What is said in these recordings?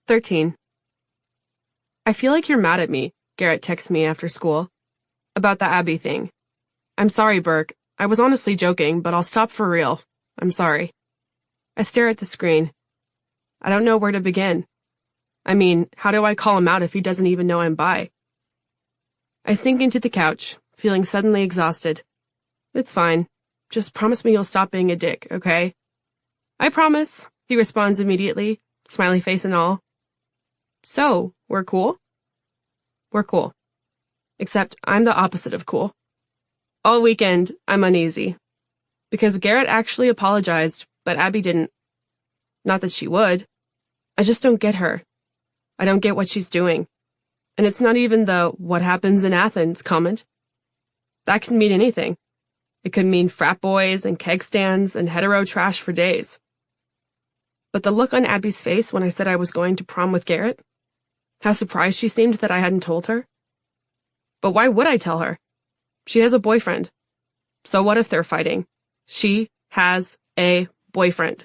13. I feel like you're mad at me, Garrett texts me after school. About the Abby thing. I'm sorry, Burke. I was honestly joking, but I'll stop for real. I'm sorry. I stare at the screen. I don't know where to begin. I mean, how do I call him out if he doesn't even know I'm bi? I sink into the couch, feeling suddenly exhausted. It's fine. Just promise me you'll stop being a dick, okay? I promise, he responds immediately, smiley face and all. So, we're cool? We're cool. Except I'm the opposite of cool. All weekend, I'm uneasy. Because Garrett actually apologized, but Abby didn't. Not that she would. I just don't get her. I don't get what she's doing. And it's not even the "what happens in Athens" comment. That can mean anything. It could mean frat boys and keg stands and hetero trash for days. But the look on Abby's face when I said I was going to prom with Garrett? How surprised she seemed that I hadn't told her. But why would I tell her? She has a boyfriend. So what if they're fighting? She has a boyfriend.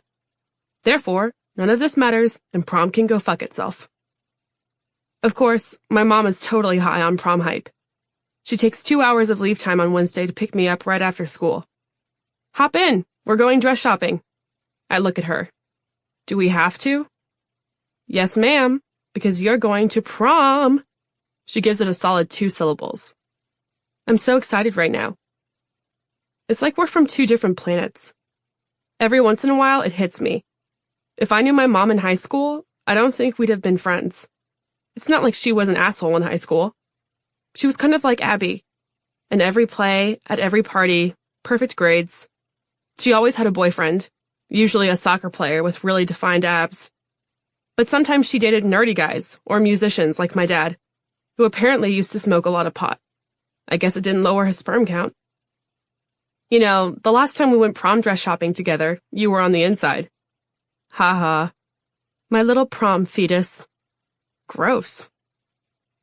Therefore, none of this matters and prom can go fuck itself. Of course, my mom is totally high on prom hype. She takes 2 hours of leave time on Wednesday to pick me up right after school. Hop in, we're going dress shopping. I look at her. Do we have to? Yes, ma'am, because you're going to prom. She gives it a solid 2 syllables. I'm so excited right now. It's like we're from 2 different planets. Every once in a while, it hits me. If I knew my mom in high school, I don't think we'd have been friends. It's not like she was an asshole in high school. She was kind of like Abby. In every play, at every party, perfect grades. She always had a boyfriend, usually a soccer player with really defined abs. But sometimes she dated nerdy guys or musicians like my dad, who apparently used to smoke a lot of pot. I guess it didn't lower his sperm count. You know, the last time we went prom dress shopping together, you were on the inside. Ha ha. My little prom fetus. Gross.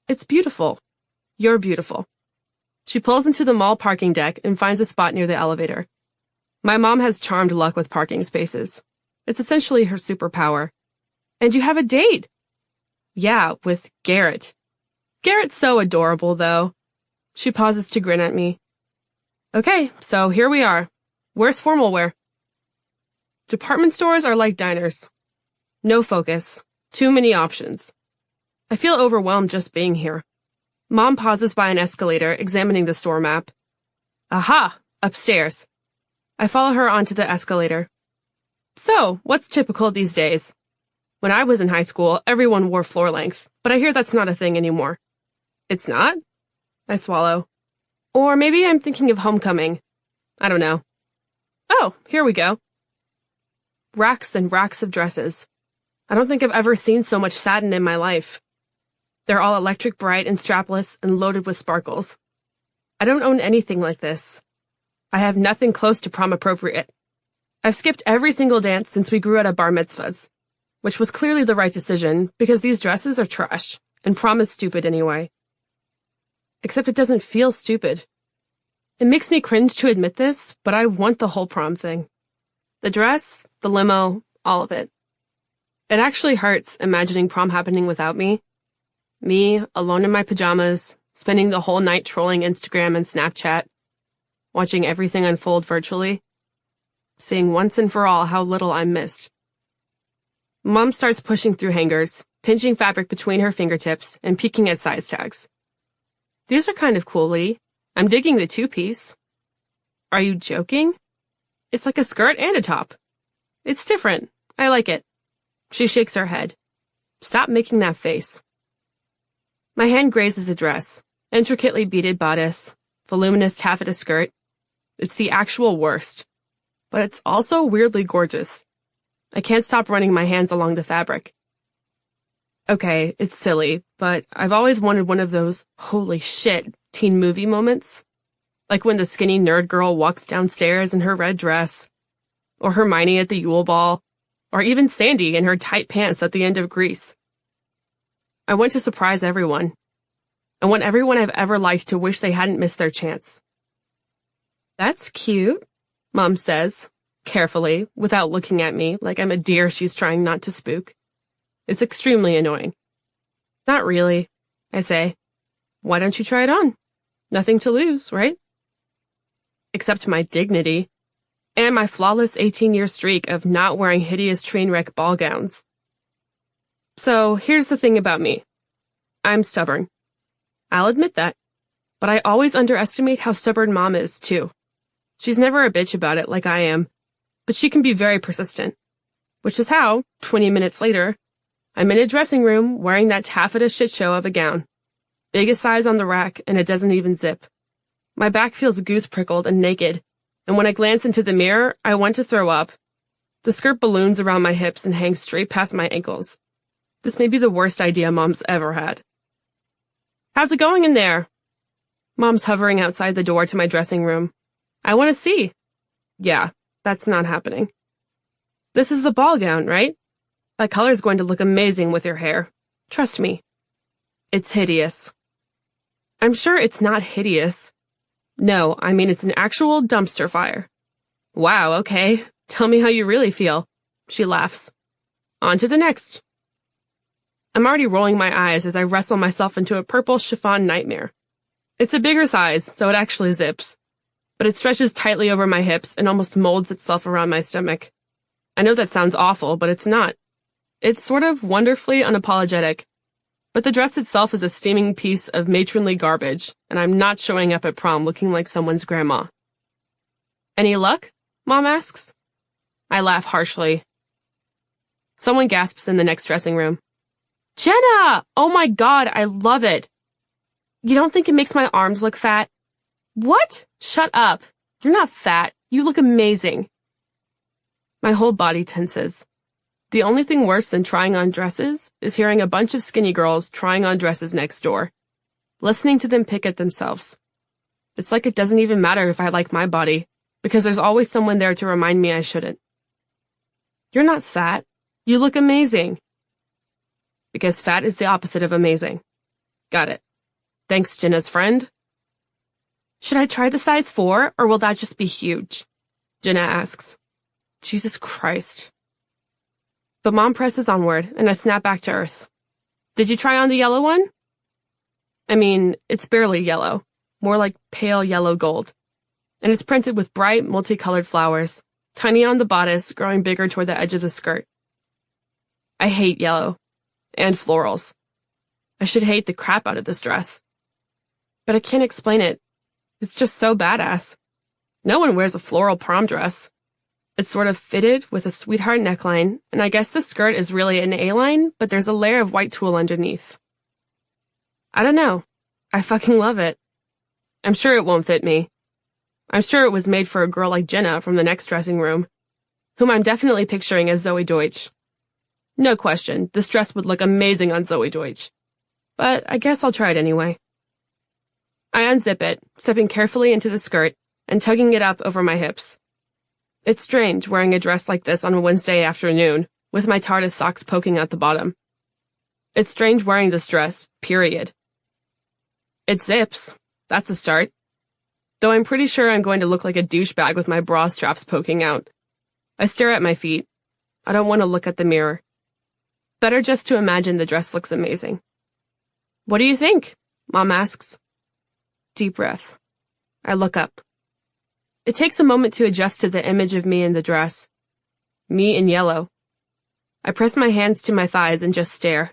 It's beautiful. You're beautiful. She pulls into the mall parking deck and finds a spot near the elevator. My mom has charmed luck with parking spaces. It's essentially her superpower. And you have a date. Yeah, with Garrett. Garrett's so adorable, though. She pauses to grin at me. Okay, so here we are. Where's formal wear? Department stores are like diners. No focus. Too many options. I feel overwhelmed just being here. Mom pauses by an escalator, examining the store map. Aha! Upstairs. I follow her onto the escalator. So, what's typical these days? When I was in high school, everyone wore floor length, but I hear that's not a thing anymore. It's not? I swallow. Or maybe I'm thinking of homecoming. I don't know. Oh, here we go. Racks and racks of dresses. I don't think I've ever seen so much satin in my life. They're all electric bright and strapless and loaded with sparkles. I don't own anything like this. I have nothing close to prom appropriate. I've skipped every single dance since we grew out of bar mitzvahs, which was clearly the right decision because these dresses are trash, and prom is stupid anyway. Except it doesn't feel stupid. It makes me cringe to admit this, but I want the whole prom thing. The dress, the limo, all of it. It actually hurts imagining prom happening without me. Me, alone in my pajamas, spending the whole night trolling Instagram and Snapchat, watching everything unfold virtually, seeing once and for all how little I'm missed. Mom starts pushing through hangers, pinching fabric between her fingertips, and peeking at size tags. These are kind of cool, Lee. I'm digging the 2-piece. Are you joking? It's like a skirt and a top. It's different. I like it. She shakes her head. Stop making that face. My hand grazes a dress, intricately beaded bodice, voluminous taffeta skirt. It's the actual worst. But it's also weirdly gorgeous. I can't stop running my hands along the fabric. Okay, it's silly, but I've always wanted one of those holy shit teen movie moments. Like when the skinny nerd girl walks downstairs in her red dress, or Hermione at the Yule Ball, or even Sandy in her tight pants at the end of Grease. I want to surprise everyone. I want everyone I've ever liked to wish they hadn't missed their chance. That's cute, Mom says, carefully, without looking at me like I'm a deer she's trying not to spook. It's extremely annoying. Not really, I say. Why don't you try it on? Nothing to lose, right? Except my dignity. And my flawless 18-year streak of not wearing hideous train wreck ball gowns. So here's the thing about me. I'm stubborn. I'll admit that. But I always underestimate how stubborn Mom is, too. She's never a bitch about it like I am, but she can be very persistent. Which is how, 20 minutes later, I'm in a dressing room wearing that taffeta shit show of a gown. Biggest size on the rack, and it doesn't even zip. My back feels goose-prickled and naked, and when I glance into the mirror, I want to throw up. The skirt balloons around my hips and hangs straight past my ankles. This may be the worst idea Mom's ever had. How's it going in there? Mom's hovering outside the door to my dressing room. I want to see. Yeah, that's not happening. This is the ball gown, right? That color's going to look amazing with your hair. Trust me. It's hideous. I'm sure it's not hideous. No, I mean it's an actual dumpster fire. Wow, okay. Tell me how you really feel. She laughs. On to the next. I'm already rolling my eyes as I wrestle myself into a purple chiffon nightmare. It's a bigger size, so it actually zips. But it stretches tightly over my hips and almost molds itself around my stomach. I know that sounds awful, but it's not. It's sort of wonderfully unapologetic. But the dress itself is a steaming piece of matronly garbage, and I'm not showing up at prom looking like someone's grandma. Any luck? Mom asks. I laugh harshly. Someone gasps in the next dressing room. Jenna! Oh my God, I love it. You don't think it makes my arms look fat? What? Shut up. You're not fat. You look amazing. My whole body tenses. The only thing worse than trying on dresses is hearing a bunch of skinny girls trying on dresses next door, listening to them pick at themselves. It's like it doesn't even matter if I like my body, because there's always someone there to remind me I shouldn't. You're not fat. You look amazing. Because fat is the opposite of amazing. Got it. Thanks, Jenna's friend. Should I try the size 4, or will that just be huge? Jenna asks. Jesus Christ. But Mom presses onward, and I snap back to earth. Did you try on the yellow one? I mean, it's barely yellow, more like pale yellow gold. And it's printed with bright, multicolored flowers, tiny on the bodice, growing bigger toward the edge of the skirt. I hate yellow. And florals. I should hate the crap out of this dress. But I can't explain it. It's just so badass. No one wears a floral prom dress. It's sort of fitted with a sweetheart neckline, and I guess the skirt is really an A-line, but there's a layer of white tulle underneath. I don't know. I fucking love it. I'm sure it won't fit me. I'm sure it was made for a girl like Jenna from the next dressing room, whom I'm definitely picturing as Zoe Deutsch. No question, this dress would look amazing on Zoe Deutsch. But I guess I'll try it anyway. I unzip it, stepping carefully into the skirt and tugging it up over my hips. It's strange wearing a dress like this on a Wednesday afternoon, with my TARDIS socks poking out the bottom. It's strange wearing this dress, period. It zips. That's a start. Though I'm pretty sure I'm going to look like a douchebag with my bra straps poking out. I stare at my feet. I don't want to look at the mirror. Better just to imagine the dress looks amazing. What do you think? Mom asks. Deep breath. I look up. It takes a moment to adjust to the image of me in the dress. Me in yellow. I press my hands to my thighs and just stare.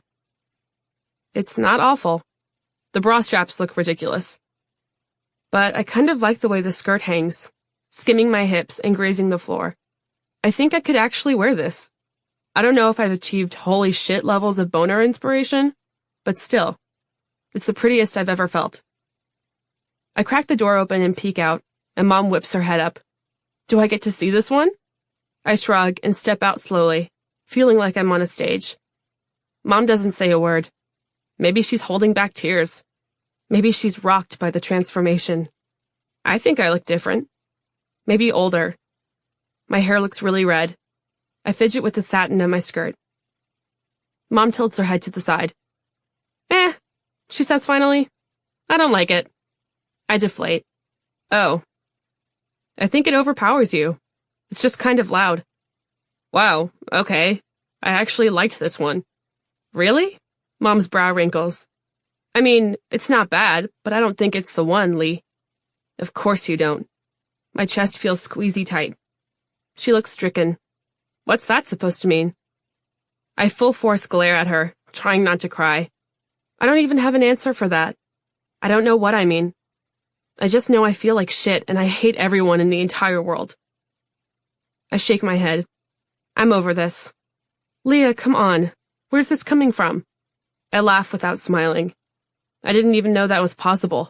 It's not awful. The bra straps look ridiculous. But I kind of like the way the skirt hangs, skimming my hips and grazing the floor. I think I could actually wear this. I don't know if I've achieved holy shit levels of boner inspiration, but still, it's the prettiest I've ever felt. I crack the door open and peek out, and Mom whips her head up. Do I get to see this one? I shrug and step out slowly, feeling like I'm on a stage. Mom doesn't say a word. Maybe she's holding back tears. Maybe she's rocked by the transformation. I think I look different. Maybe older. My hair looks really red. I fidget with the satin of my skirt. Mom tilts her head to the side. She says finally. I don't like it. I deflate. Oh. I think it overpowers you. It's just kind of loud. Wow, okay. I actually liked this one. Really? Mom's brow wrinkles. I mean, it's not bad, but I don't think it's the one, Lee. Of course you don't. My chest feels squeezy tight. She looks stricken. What's that supposed to mean? I full force glare at her, trying not to cry. I don't even have an answer for that. I don't know what I mean. I just know I feel like shit and I hate everyone in the entire world. I shake my head. I'm over this. Leah, come on. Where's this coming from? I laugh without smiling. I didn't even know that was possible.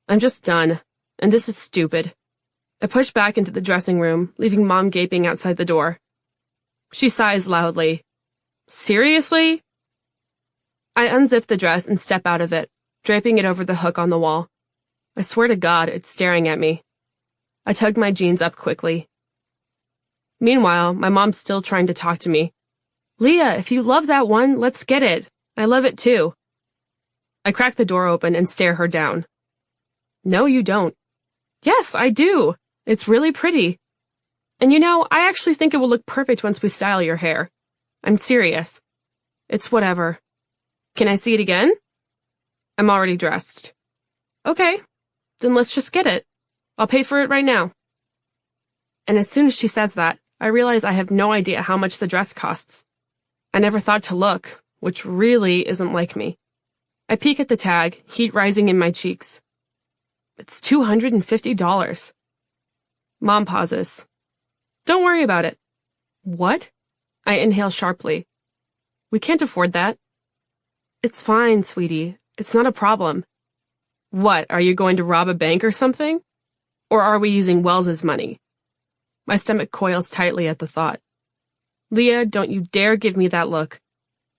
I'm just done, and this is stupid. I push back into the dressing room, leaving Mom gaping outside the door. She sighs loudly. Seriously? I unzip the dress and step out of it, draping it over the hook on the wall. I swear to God, it's staring at me. I tug my jeans up quickly. Meanwhile, my mom's still trying to talk to me. Leah, if you love that one, let's get it. I love it too. I crack the door open and stare her down. No, you don't. Yes, I do. It's really pretty. And you know, I actually think it will look perfect once we style your hair. I'm serious. It's whatever. Can I see it again? I'm already dressed. Okay, then let's just get it. I'll pay for it right now. And as soon as she says that, I realize I have no idea how much the dress costs. I never thought to look, which really isn't like me. I peek at the tag, heat rising in my cheeks. It's $250. Mom pauses. Don't worry about it. What? I inhale sharply. We can't afford that. It's fine, sweetie. It's not a problem. What, are you going to rob a bank or something? Or are we using Wells's money? My stomach coils tightly at the thought. Leah, don't you dare give me that look.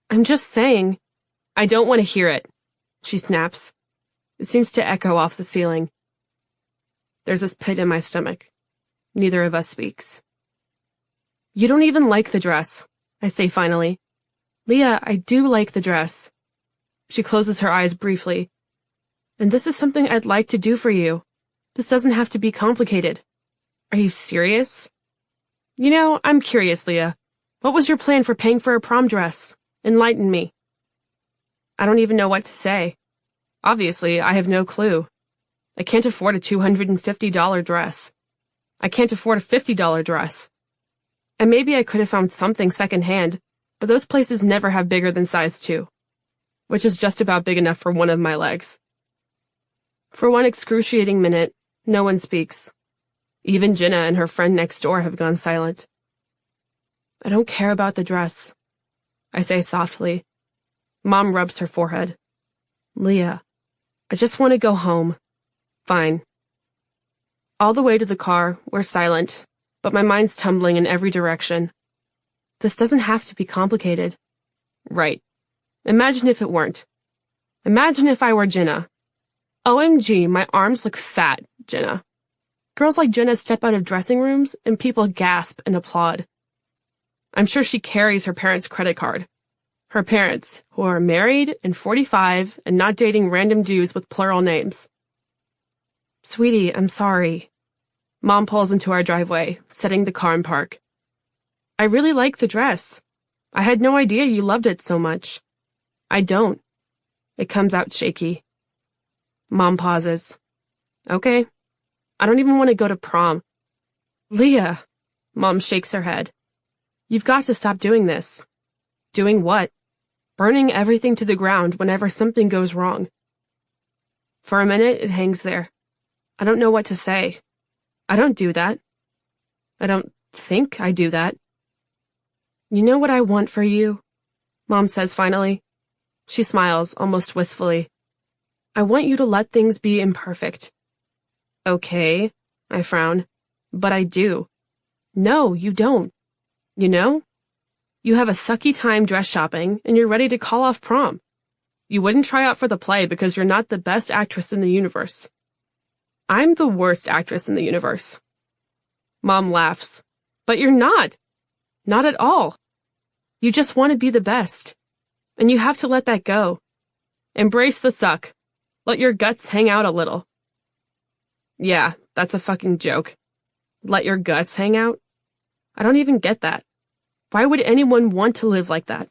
I'm just saying. I don't want to hear it, she snaps. It seems to echo off the ceiling. There's this pit in my stomach. Neither of us speaks. You don't even like the dress, I say finally. Leah, I do like the dress. She closes her eyes briefly. And this is something I'd like to do for you. This doesn't have to be complicated. Are you serious? You know, I'm curious, Leah. What was your plan for paying for a prom dress? Enlighten me. I don't even know what to say. Obviously, I have no clue. I can't afford a $250 dress. I can't afford a $50 dress. And maybe I could have found something secondhand, but those places never have bigger than size 2, which is just about big enough for one of my legs. For one excruciating minute, no one speaks. Even Jenna and her friend next door have gone silent. I don't care about the dress, I say softly. Mom rubs her forehead. Leah, I just want to go home. Fine. All the way to the car, we're silent, but my mind's tumbling in every direction. This doesn't have to be complicated. Right. Imagine if it weren't. Imagine if I were Jenna. OMG, my arms look fat, Jenna. Girls like Jenna step out of dressing rooms and people gasp and applaud. I'm sure she carries her parents' credit card. Her parents, who are married and 45 and not dating random dudes with plural names. Sweetie, I'm sorry. Mom pulls into our driveway, setting the car in park. I really like the dress. I had no idea you loved it so much. I don't. It comes out shaky. Mom pauses. Okay. I don't even want to go to prom. Leah. Mom shakes her head. You've got to stop doing this. Doing what? Burning everything to the ground whenever something goes wrong. For a minute, it hangs there. I don't know what to say. I don't do that. I don't think I do that. You know what I want for you? Mom says finally. She smiles, almost wistfully. I want you to let things be imperfect. Okay, I frown. But I do. No, you don't. You know? You have a sucky time dress shopping, and you're ready to call off prom. You wouldn't try out for the play because you're not the best actress in the universe. I'm the worst actress in the universe. Mom laughs. But you're not. Not at all. You just want to be the best. And you have to let that go. Embrace the suck. Let your guts hang out a little. Yeah, that's a fucking joke. Let your guts hang out? I don't even get that. Why would anyone want to live like that?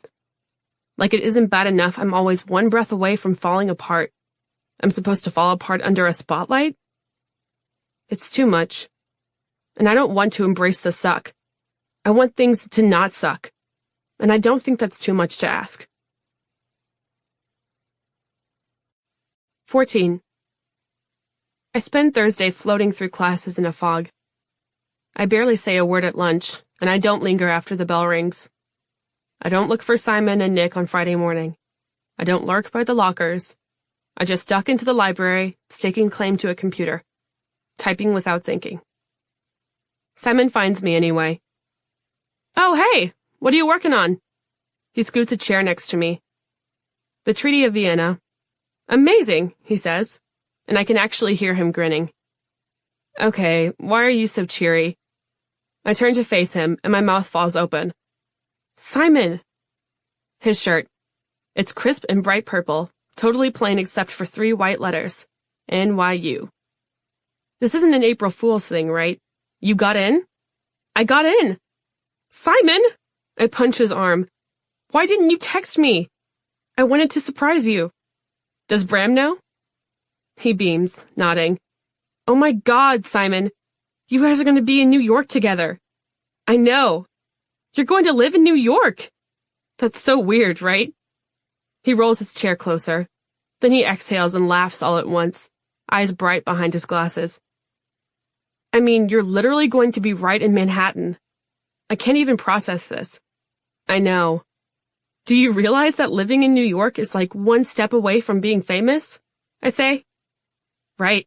Like it isn't bad enough I'm always one breath away from falling apart. I'm supposed to fall apart under a spotlight? It's too much. And I don't want to embrace the suck. I want things to not suck. And I don't think that's too much to ask. 14. I spend Thursday floating through classes in a fog. I barely say a word at lunch, and I don't linger after the bell rings. I don't look for Simon and Nick on Friday morning. I don't lurk by the lockers. I just duck into the library, staking claim to a computer, typing without thinking. Simon finds me anyway. Oh, hey! What are you working on? He scoots a chair next to me. The Treaty of Vienna. Amazing, he says, and I can actually hear him grinning. Okay, why are you so cheery? I turn to face him, and my mouth falls open. Simon! His shirt. It's crisp and bright purple, totally plain except for 3 white letters. NYU. This isn't an April Fool's thing, right? You got in? I got in! Simon! I punch his arm. Why didn't you text me? I wanted to surprise you. Does Bram know? He beams, nodding. Oh my God, Simon. You guys are going to be in New York together. I know. You're going to live in New York. That's so weird, right? He rolls his chair closer. Then he exhales and laughs all at once, eyes bright behind his glasses. I mean, you're literally going to be right in Manhattan. I can't even process this. I know. Do you realize that living in New York is like one step away from being famous? I say. Right.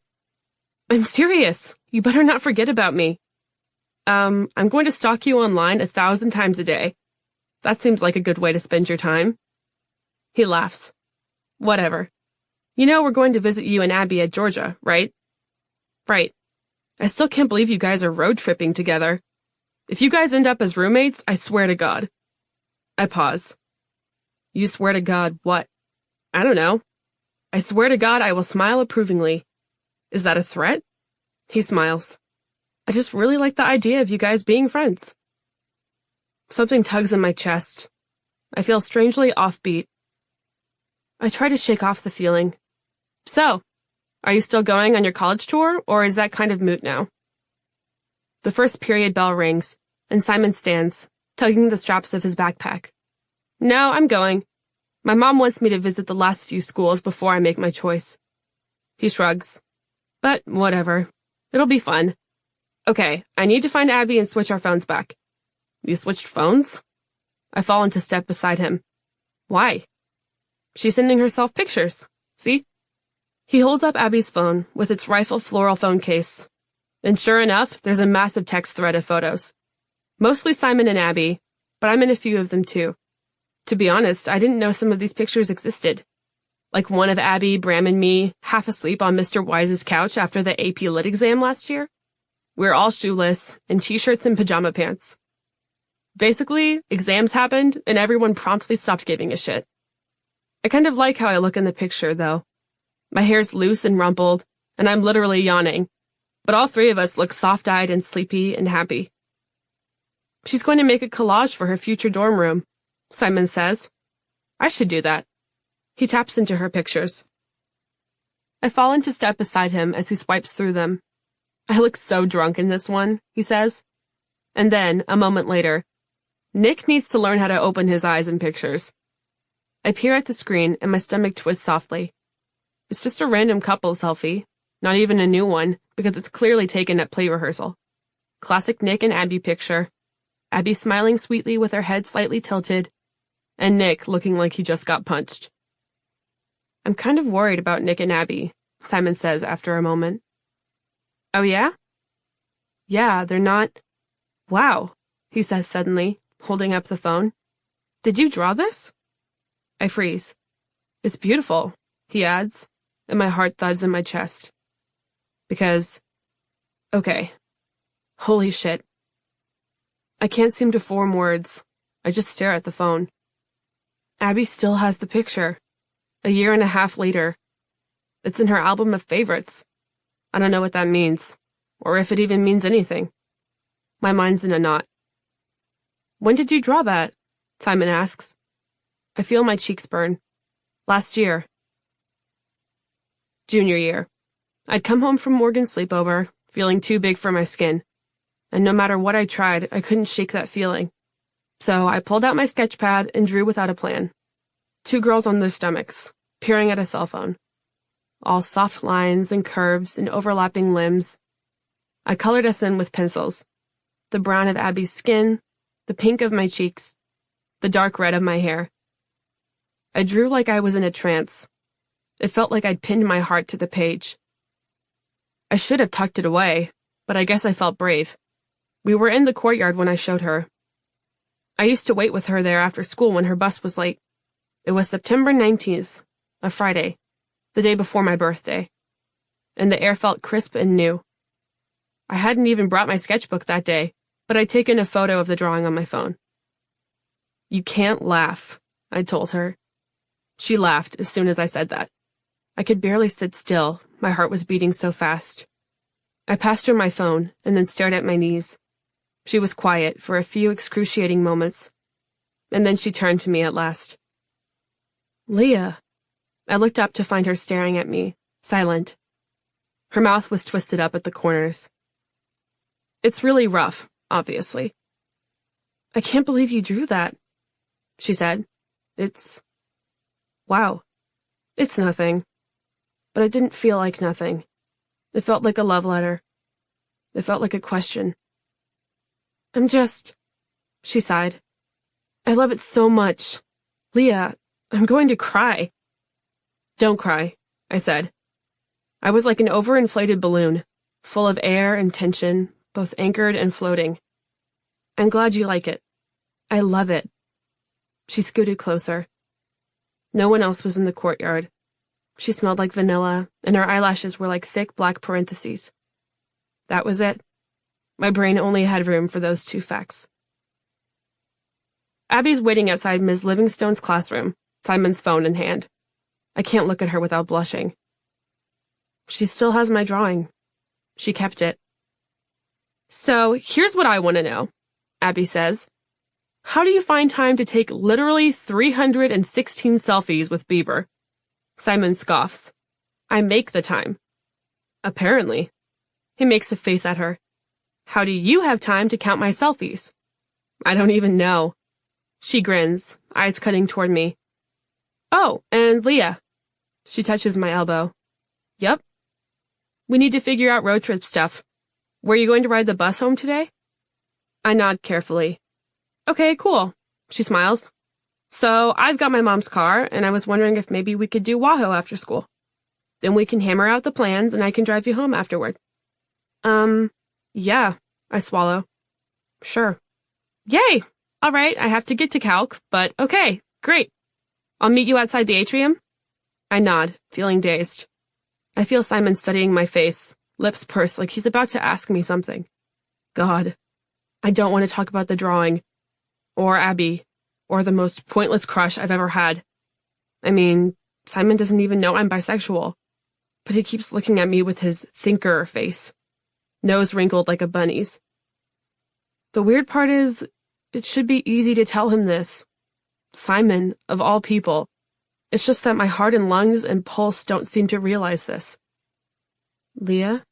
I'm serious. You better not forget about me. I'm going to stalk you online 1,000 times a day. That seems like a good way to spend your time. He laughs. Whatever. You know we're going to visit you and Abby at Georgia, right? Right. I still can't believe you guys are road tripping together. If you guys end up as roommates, I swear to God. I pause. You swear to God what? I don't know. I swear to God I will smile approvingly. Is that a threat? He smiles. I just really like the idea of you guys being friends. Something tugs in my chest. I feel strangely offbeat. I try to shake off the feeling. So, are you still going on your college tour, or is that kind of moot now? The first period bell rings, and Simon stands, tugging the straps of his backpack. No, I'm going. My mom wants me to visit the last few schools before I make my choice. He shrugs. But whatever. It'll be fun. Okay, I need to find Abby and switch our phones back. You switched phones? I fall into step beside him. Why? She's sending herself pictures. See? He holds up Abby's phone with its rifle floral phone case. And sure enough, there's a massive text thread of photos. Mostly Simon and Abby, but I'm in a few of them too. To be honest, I didn't know some of these pictures existed. Like one of Abby, Bram, and me, half asleep on Mr. Wise's couch after the AP Lit exam last year. We're all shoeless, in t-shirts and pajama pants. Basically, exams happened, and everyone promptly stopped giving a shit. I kind of like how I look in the picture, though. My hair's loose and rumpled, and I'm literally yawning. But all 3 of us look soft-eyed and sleepy and happy. She's going to make a collage for her future dorm room, Simon says. I should do that. He taps into her pictures. I fall into step beside him as he swipes through them. I look so drunk in this one, he says. And then, a moment later, Nick needs to learn how to open his eyes in pictures. I peer at the screen and my stomach twists softly. It's just a random couple selfie, not even a new one, because it's clearly taken at play rehearsal. Classic Nick and Abby picture. Abby smiling sweetly with her head slightly tilted, and Nick looking like he just got punched. I'm kind of worried about Nick and Abby, Simon says after a moment. Oh yeah? Yeah, they're not... Wow, he says suddenly, holding up the phone. Did you draw this? I freeze. It's beautiful, he adds, and my heart thuds in my chest. Because... Okay. Holy shit. I can't seem to form words. I just stare at the phone. Abby still has the picture. 1.5 years later. It's in her album of favorites. I don't know what that means, or if it even means anything. My mind's in a knot. When did you draw that? Simon asks. I feel my cheeks burn. Last year. Junior year. I'd come home from Morgan's sleepover, feeling too big for my skin. And no matter what I tried, I couldn't shake that feeling. So I pulled out my sketch pad and drew without a plan. 2 girls on their stomachs, peering at a cell phone. All soft lines and curves and overlapping limbs. I colored us in with pencils. The brown of Abby's skin, the pink of my cheeks, the dark red of my hair. I drew like I was in a trance. It felt like I'd pinned my heart to the page. I should have tucked it away, but I guess I felt brave. We were in the courtyard when I showed her. I used to wait with her there after school when her bus was late. It was September 19th, a Friday, the day before my birthday, and the air felt crisp and new. I hadn't even brought my sketchbook that day, but I'd taken a photo of the drawing on my phone. "You can't laugh," I told her. She laughed as soon as I said that. I could barely sit still, my heart was beating so fast. I passed her my phone and then stared at my knees. She was quiet for a few excruciating moments, and then she turned to me at last. "Leah." I looked up to find her staring at me, silent. Her mouth was twisted up at the corners. "It's really rough, obviously." "I can't believe you drew that," she said. Wow. It's nothing. But it didn't feel like nothing. It felt like a love letter. It felt like a question. She sighed. "I love it so much. Leah, I'm going to cry." "Don't cry," I said. I was like an overinflated balloon, full of air and tension, both anchored and floating. "I'm glad you like it. I love it." She scooted closer. No one else was in the courtyard. She smelled like vanilla, and her eyelashes were like thick black parentheses. That was it. My brain only had room for those 2 facts. Abby's waiting outside Ms. Livingstone's classroom, Simon's phone in hand. I can't look at her without blushing. She still has my drawing. She kept it. "So, here's what I want to know," Abby says. "How do you find time to take literally 316 selfies with Bieber?" Simon scoffs. "I make the time." "Apparently." He makes a face at her. "How do you have time to count my selfies?" "I don't even know." She grins, eyes cutting toward me. "Oh, and Leah." She touches my elbow. "Yep." "We need to figure out road trip stuff. Were you going to ride the bus home today?" I nod carefully. "Okay, cool." She smiles. "So, I've got my mom's car, and I was wondering if maybe we could do Wahoo after school. Then we can hammer out the plans, and I can drive you home afterward." Yeah, I swallow. "Sure." "Yay! All right, I have to get to calc, but okay, great. I'll meet you outside the atrium?" I nod, feeling dazed. I feel Simon studying my face, lips pursed like he's about to ask me something. God, I don't want to talk about the drawing, or Abby, or the most pointless crush I've ever had. I mean, Simon doesn't even know I'm bisexual, but he keeps looking at me with his thinker face, nose wrinkled like a bunny's. The weird part is, it should be easy to tell him this. Simon, of all people. It's just that my heart and lungs and pulse don't seem to realize this. "Leah?"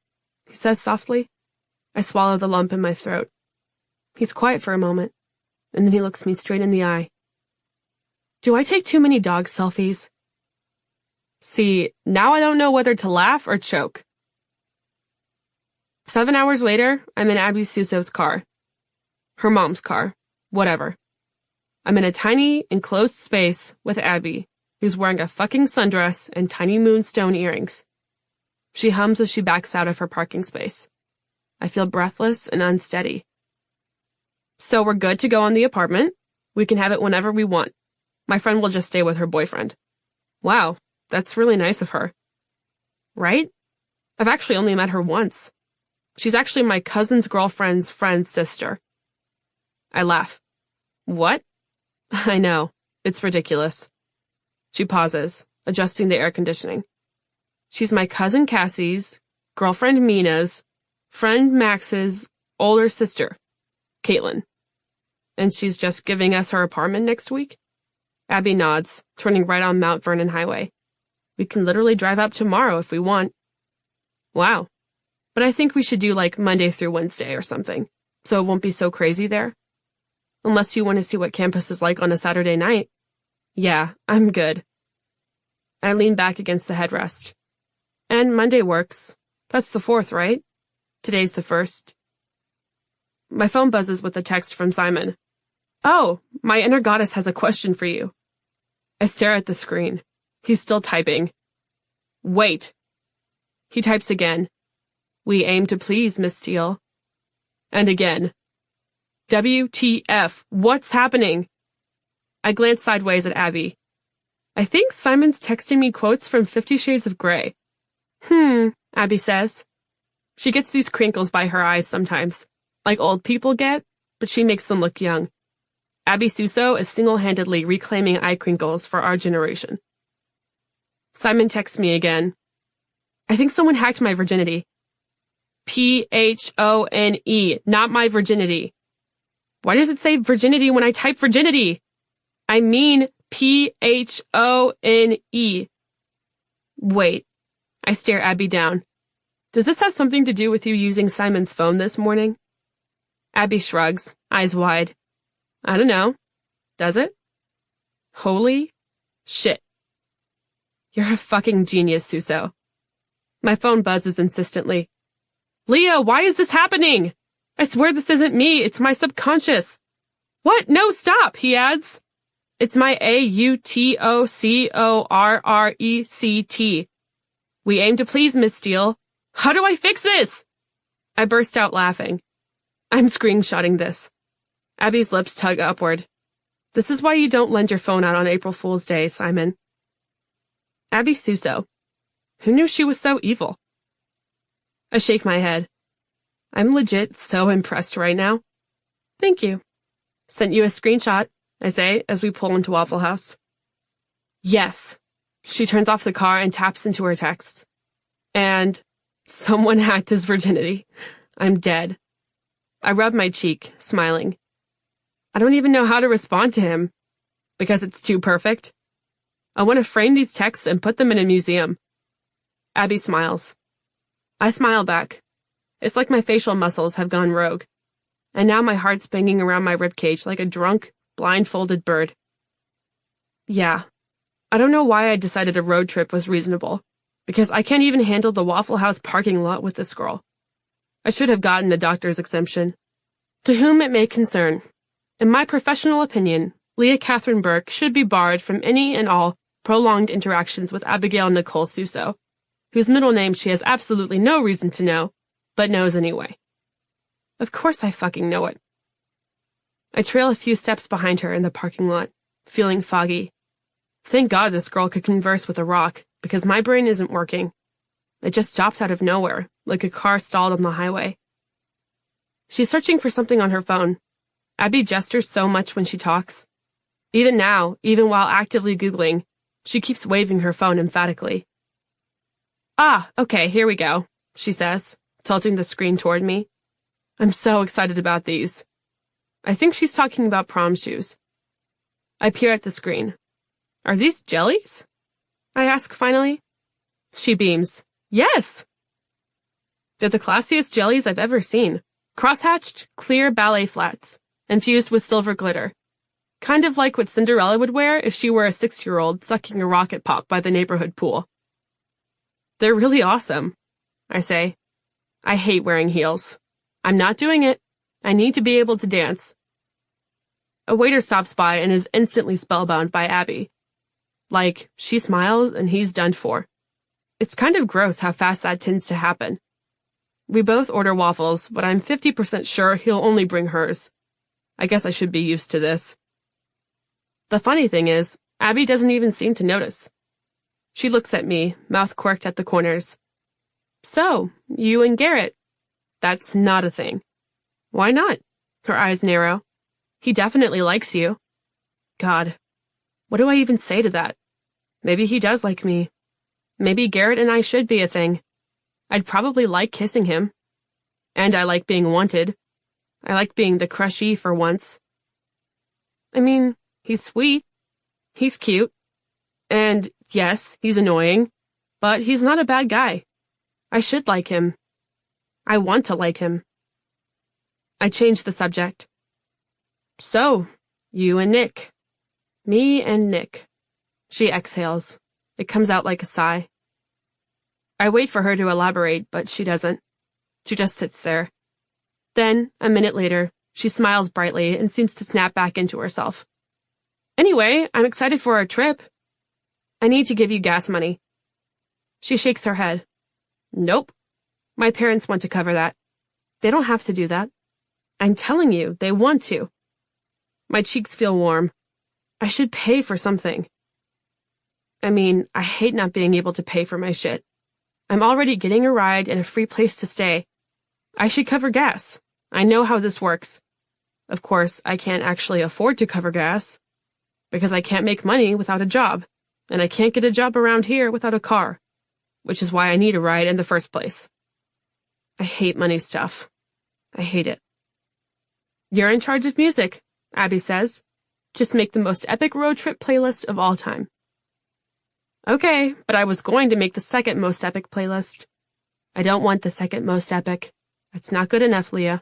he says softly. I swallow the lump in my throat. He's quiet for a moment, and then he looks me straight in the eye. "Do I take too many dog selfies?" See, now I don't know whether to laugh or choke. 7 hours later, I'm in Abby Suso's car. Her mom's car. Whatever. I'm in a tiny, enclosed space with Abby, who's wearing a fucking sundress and tiny moonstone earrings. She hums as she backs out of her parking space. I feel breathless and unsteady. "So we're good to go on the apartment. We can have it whenever we want. My friend will just stay with her boyfriend." Wow, that's really nice of her. Right? I've actually only met her once. She's actually my cousin's girlfriend's friend's sister. I laugh. "What?" I know. It's ridiculous. She pauses, adjusting the air conditioning. She's my cousin Cassie's, girlfriend Mina's, friend Max's older sister, Caitlin. And she's just giving us her apartment next week? Abby nods, turning right on Mount Vernon Highway. We can literally drive up tomorrow if we want. Wow. But I think we should do like Monday through Wednesday or something, so it won't be so crazy there. Unless you want to see what campus is like on a Saturday night. Yeah, I'm good. I lean back against the headrest. And Monday works. That's the 4th, right? Today's the 1st. My phone buzzes with a text from Simon. Oh, my inner goddess has a question for you. I stare at the screen. He's still typing. Wait. He types again. We aim to please, Miss Steele. And again. WTF, what's happening? I glance sideways at Abby. I think Simon's texting me quotes from 50 Shades of Grey. Abby says. She gets these crinkles by her eyes sometimes, like old people get, but she makes them look young. Abby Suso is single-handedly reclaiming eye crinkles for our generation. Simon texts me again. I think someone hacked my virginity. Phone, not my virginity. Why does it say virginity when I type virginity? I mean Phone. Wait. I stare Abby down. Does this have something to do with you using Simon's phone this morning? Abby shrugs, eyes wide. I don't know. Does it? Holy shit. You're a fucking genius, Suso. My phone buzzes insistently. Leah, why is this happening? I swear this isn't me. It's my subconscious. What? No, stop, he adds. It's my AUTOCORRECT. We aim to please, Miss Steele. How do I fix this? I burst out laughing. I'm screenshotting this. Abby's lips tug upward. This is why you don't lend your phone out on April Fool's Day, Simon. Abby Suso. Who knew she was so evil? I shake my head. I'm legit so impressed right now. Thank you. Sent you a screenshot, I say as we pull into Waffle House. Yes. She turns off the car and taps into her texts. And someone hacked his virginity. I'm dead. I rub my cheek, smiling. I don't even know how to respond to him, because it's too perfect. I want to frame these texts and put them in a museum. Abby smiles. I smile back. It's like my facial muscles have gone rogue, and now my heart's banging around my ribcage like a drunk, blindfolded bird. Yeah, I don't know why I decided a road trip was reasonable, because I can't even handle the Waffle House parking lot with this girl. I should have gotten a doctor's exemption. To whom it may concern, in my professional opinion, Leah Catherine Burke should be barred from any and all prolonged interactions with Abigail Nicole Suso, whose middle name she has absolutely no reason to know, but knows anyway. Of course I fucking know it. I trail a few steps behind her in the parking lot, feeling foggy. Thank God this girl could converse with a rock, because my brain isn't working. It just stopped out of nowhere, like a car stalled on the highway. She's searching for something on her phone. Abby gestures so much when she talks. Even now, even while actively Googling, she keeps waving her phone emphatically. Ah, okay, here we go, she says, tilting the screen toward me. I'm so excited about these. I think she's talking about prom shoes. I peer at the screen. Are these jellies? I ask finally. She beams. Yes! They're the classiest jellies I've ever seen. Crosshatched, clear ballet flats, infused with silver glitter. Kind of like what Cinderella would wear if she were a 6-year-old sucking a rocket pop by the neighborhood pool. They're really awesome, I say. I hate wearing heels. I'm not doing it. I need to be able to dance. A waiter stops by and is instantly spellbound by Abby. Like, she smiles and he's done for. It's kind of gross how fast that tends to happen. We both order waffles, but I'm 50% sure he'll only bring hers. I guess I should be used to this. The funny thing is, Abby doesn't even seem to notice. She looks at me, mouth quirked at the corners. So, you and Garrett. That's not a thing. Why not? Her eyes narrow. He definitely likes you. God, what do I even say to that? Maybe he does like me. Maybe Garrett and I should be a thing. I'd probably like kissing him. And I like being wanted. I like being the crushee for once. I mean, he's sweet. He's cute. And yes, he's annoying. But he's not a bad guy. I should like him. I want to like him. I changed the subject. So, you and Nick. Me and Nick. She exhales. It comes out like a sigh. I wait for her to elaborate, but she doesn't. She just sits there. Then, a minute later, she smiles brightly and seems to snap back into herself. Anyway, I'm excited for our trip. I need to give you gas money. She shakes her head. Nope. My parents want to cover that. They don't have to do that. I'm telling you, they want to. My cheeks feel warm. I should pay for something. I mean, I hate not being able to pay for my shit. I'm already getting a ride and a free place to stay. I should cover gas. I know how this works. Of course, I can't actually afford to cover gas, because I can't make money without a job, and I can't get a job around here without a car, which is why I need a ride in the first place. I hate money stuff. I hate it. You're in charge of music, Abby says. Just make the most epic road trip playlist of all time. Okay, but I was going to make the second most epic playlist. I don't want the second most epic. That's not good enough, Leah.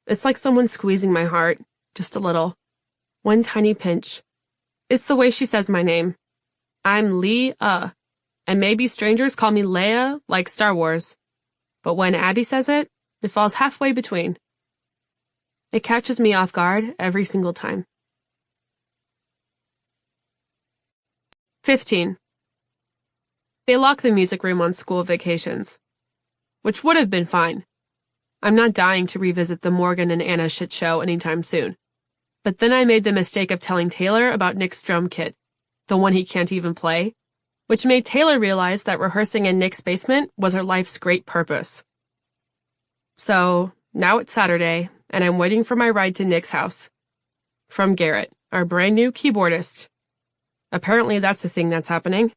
It's like someone squeezing my heart, just a little. One tiny pinch. It's the way she says my name. I'm Leah, and maybe strangers call me Leia like Star Wars. But when Abby says it, it falls halfway between. It catches me off guard every single time. 15. They lock the music room on school vacations, which would have been fine. I'm not dying to revisit the Morgan and Anna shit show anytime soon. But then I made the mistake of telling Taylor about Nick's drum kit, the one he can't even play, which made Taylor realize that rehearsing in Nick's basement was her life's great purpose. So, now it's Saturday, and I'm waiting for my ride to Nick's house. From Garrett, our brand new keyboardist. Apparently that's the thing that's happening.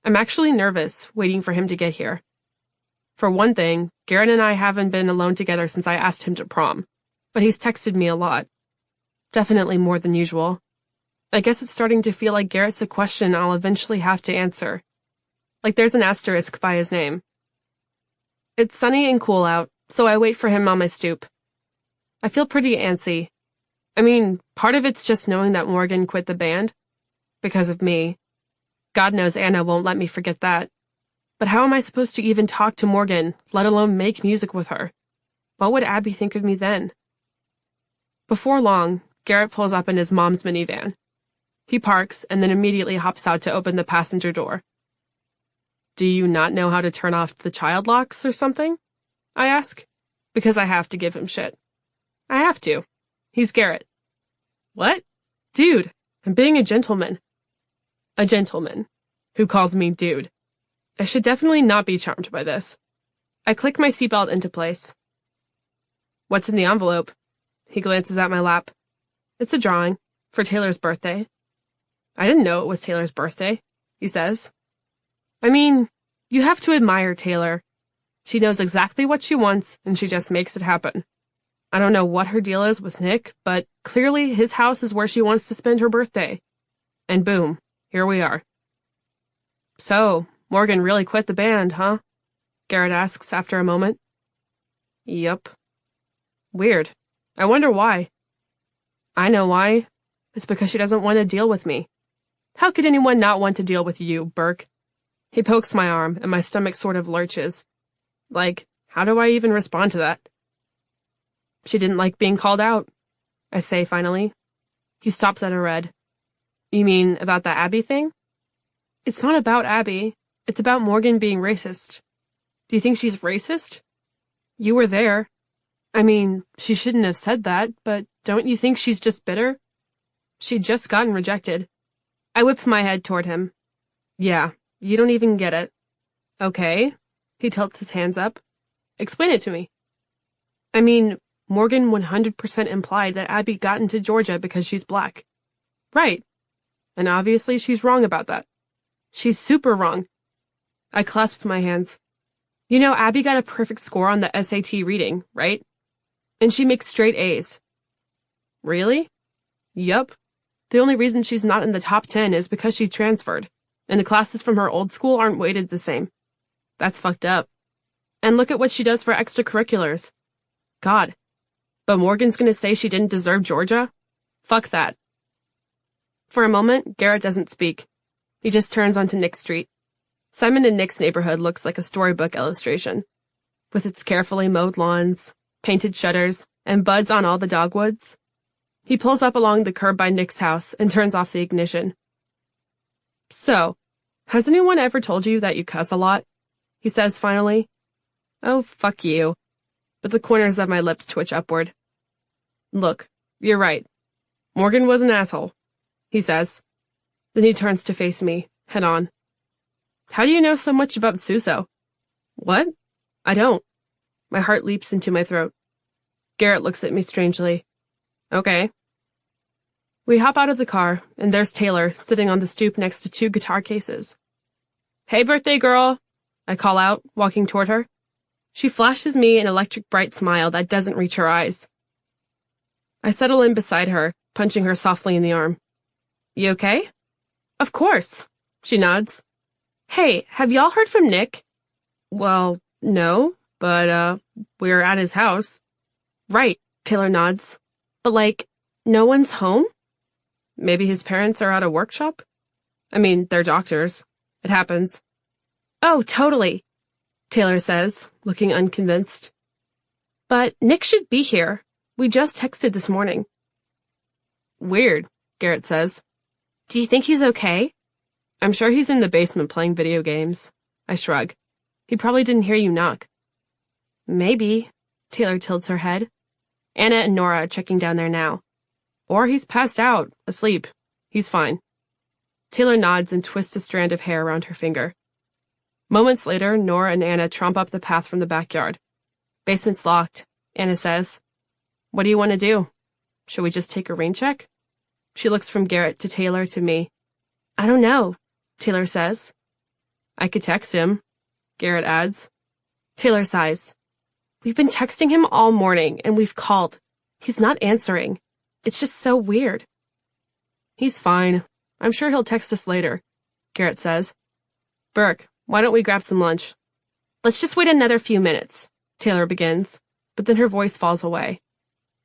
I'm actually nervous, waiting for him to get here. For one thing, Garrett and I haven't been alone together since I asked him to prom, but he's texted me a lot. Definitely more than usual. I guess it's starting to feel like Garrett's a question I'll eventually have to answer. Like there's an asterisk by his name. It's sunny and cool out, so I wait for him on my stoop. I feel pretty antsy. I mean, part of it's just knowing that Morgan quit the band. Because of me. God knows Anna won't let me forget that. But how am I supposed to even talk to Morgan, let alone make music with her? What would Abby think of me then? Before long, Garrett pulls up in his mom's minivan. He parks and then immediately hops out to open the passenger door. Do you not know how to turn off the child locks or something? I ask, because I have to give him shit. I have to. He's Garrett. What? Dude, I'm being a gentleman. A gentleman, who calls me dude. I should definitely not be charmed by this. I click my seatbelt into place. What's in the envelope? He glances at my lap. It's a drawing, for Taylor's birthday. I didn't know it was Taylor's birthday, he says. I mean, you have to admire Taylor. She knows exactly what she wants, and she just makes it happen. I don't know what her deal is with Nick, but clearly his house is where she wants to spend her birthday. And boom. Here we are. So, Morgan really quit the band, huh? Garrett asks after a moment. Yup. Weird. I wonder why. I know why. It's because she doesn't want to deal with me. How could anyone not want to deal with you, Burke? He pokes my arm, and my stomach sort of lurches. Like, how do I even respond to that? She didn't like being called out, I say finally. He stops at a red. You mean about the Abby thing? It's not about Abby. It's about Morgan being racist. Do you think she's racist? You were there. I mean, she shouldn't have said that, but don't you think she's just bitter? She'd just gotten rejected. I whip my head toward him. Yeah, you don't even get it. Okay. He tilts his hands up. Explain it to me. I mean, Morgan 100% implied that Abby got into Georgia because she's black. Right. And obviously she's wrong about that. She's super wrong. I clasp my hands. You know, Abby got a perfect score on the SAT reading, right? And she makes straight A's. Really? Yup. The only reason she's not in the top 10 is because she transferred, and the classes from her old school aren't weighted the same. That's fucked up. And look at what she does for extracurriculars. God. But Morgan's gonna say she didn't deserve Georgia? Fuck that. For a moment, Garrett doesn't speak. He just turns onto Nick Street. Simon and Nick's neighborhood looks like a storybook illustration, with its carefully mowed lawns, painted shutters, and buds on all the dogwoods. He pulls up along the curb by Nick's house and turns off the ignition. So, has anyone ever told you that you cuss a lot? He says finally. Oh, fuck you. But the corners of my lips twitch upward. Look, you're right. Morgan was an asshole, he says. Then he turns to face me, head on. How do you know so much about Suso? What? I don't. My heart leaps into my throat. Garrett looks at me strangely. Okay. We hop out of the car, and there's Taylor sitting on the stoop next to 2 guitar cases. Hey, birthday girl, I call out, walking toward her. She flashes me an electric bright smile that doesn't reach her eyes. I settle in beside her, punching her softly in the arm. You okay? Of course, she nods. Hey, have y'all heard from Nick? Well, no, but, we're at his house. Right, Taylor nods. But, no one's home? Maybe his parents are at a workshop? I mean, they're doctors. It happens. Oh, totally, Taylor says, looking unconvinced. But Nick should be here. We just texted this morning. Weird, Garrett says. Do you think he's okay? I'm sure he's in the basement playing video games. I shrug. He probably didn't hear you knock. Maybe, Taylor tilts her head. Anna and Nora are checking down there now. Or he's passed out, asleep. He's fine. Taylor nods and twists a strand of hair around her finger. Moments later, Nora and Anna tromp up the path from the backyard. Basement's locked, Anna says. What do you want to do? Should we just take a rain check? She looks from Garrett to Taylor to me. I don't know, Taylor says. I could text him, Garrett adds. Taylor sighs. We've been texting him all morning, and we've called. He's not answering. It's just so weird. He's fine. I'm sure he'll text us later, Garrett says. Burke, why don't we grab some lunch? Let's just wait another few minutes, Taylor begins, but then her voice falls away.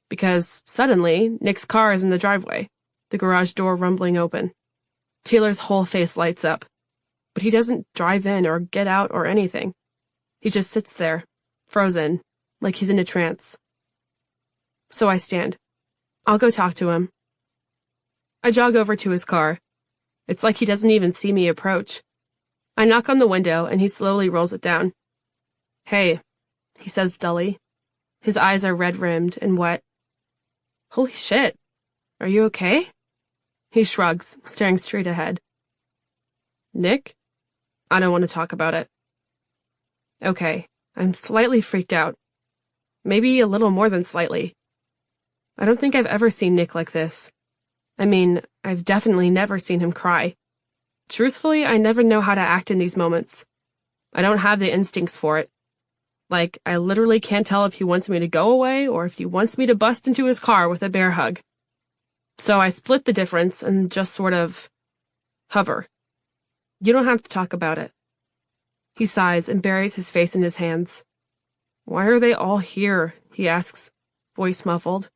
Because, suddenly, Nick's car is in the driveway, the garage door rumbling open. Taylor's whole face lights up, but he doesn't drive in or get out or anything. He just sits there, frozen, like he's in a trance. So I stand. I'll go talk to him. I jog over to his car. It's like he doesn't even see me approach. I knock on the window, and he slowly rolls it down. Hey, he says dully. His eyes are red-rimmed and wet. Holy shit. Are you okay? He shrugs, staring straight ahead. Nick? I don't want to talk about it. Okay, I'm slightly freaked out. Maybe a little more than slightly. I don't think I've ever seen Nick like this. I mean, I've definitely never seen him cry. Truthfully, I never know how to act in these moments. I don't have the instincts for it. I literally can't tell if he wants me to go away or if he wants me to bust into his car with a bear hug. So I split the difference and just sort of hover. You don't have to talk about it. He sighs and buries his face in his hands. Why are they all here? He asks, voice muffled.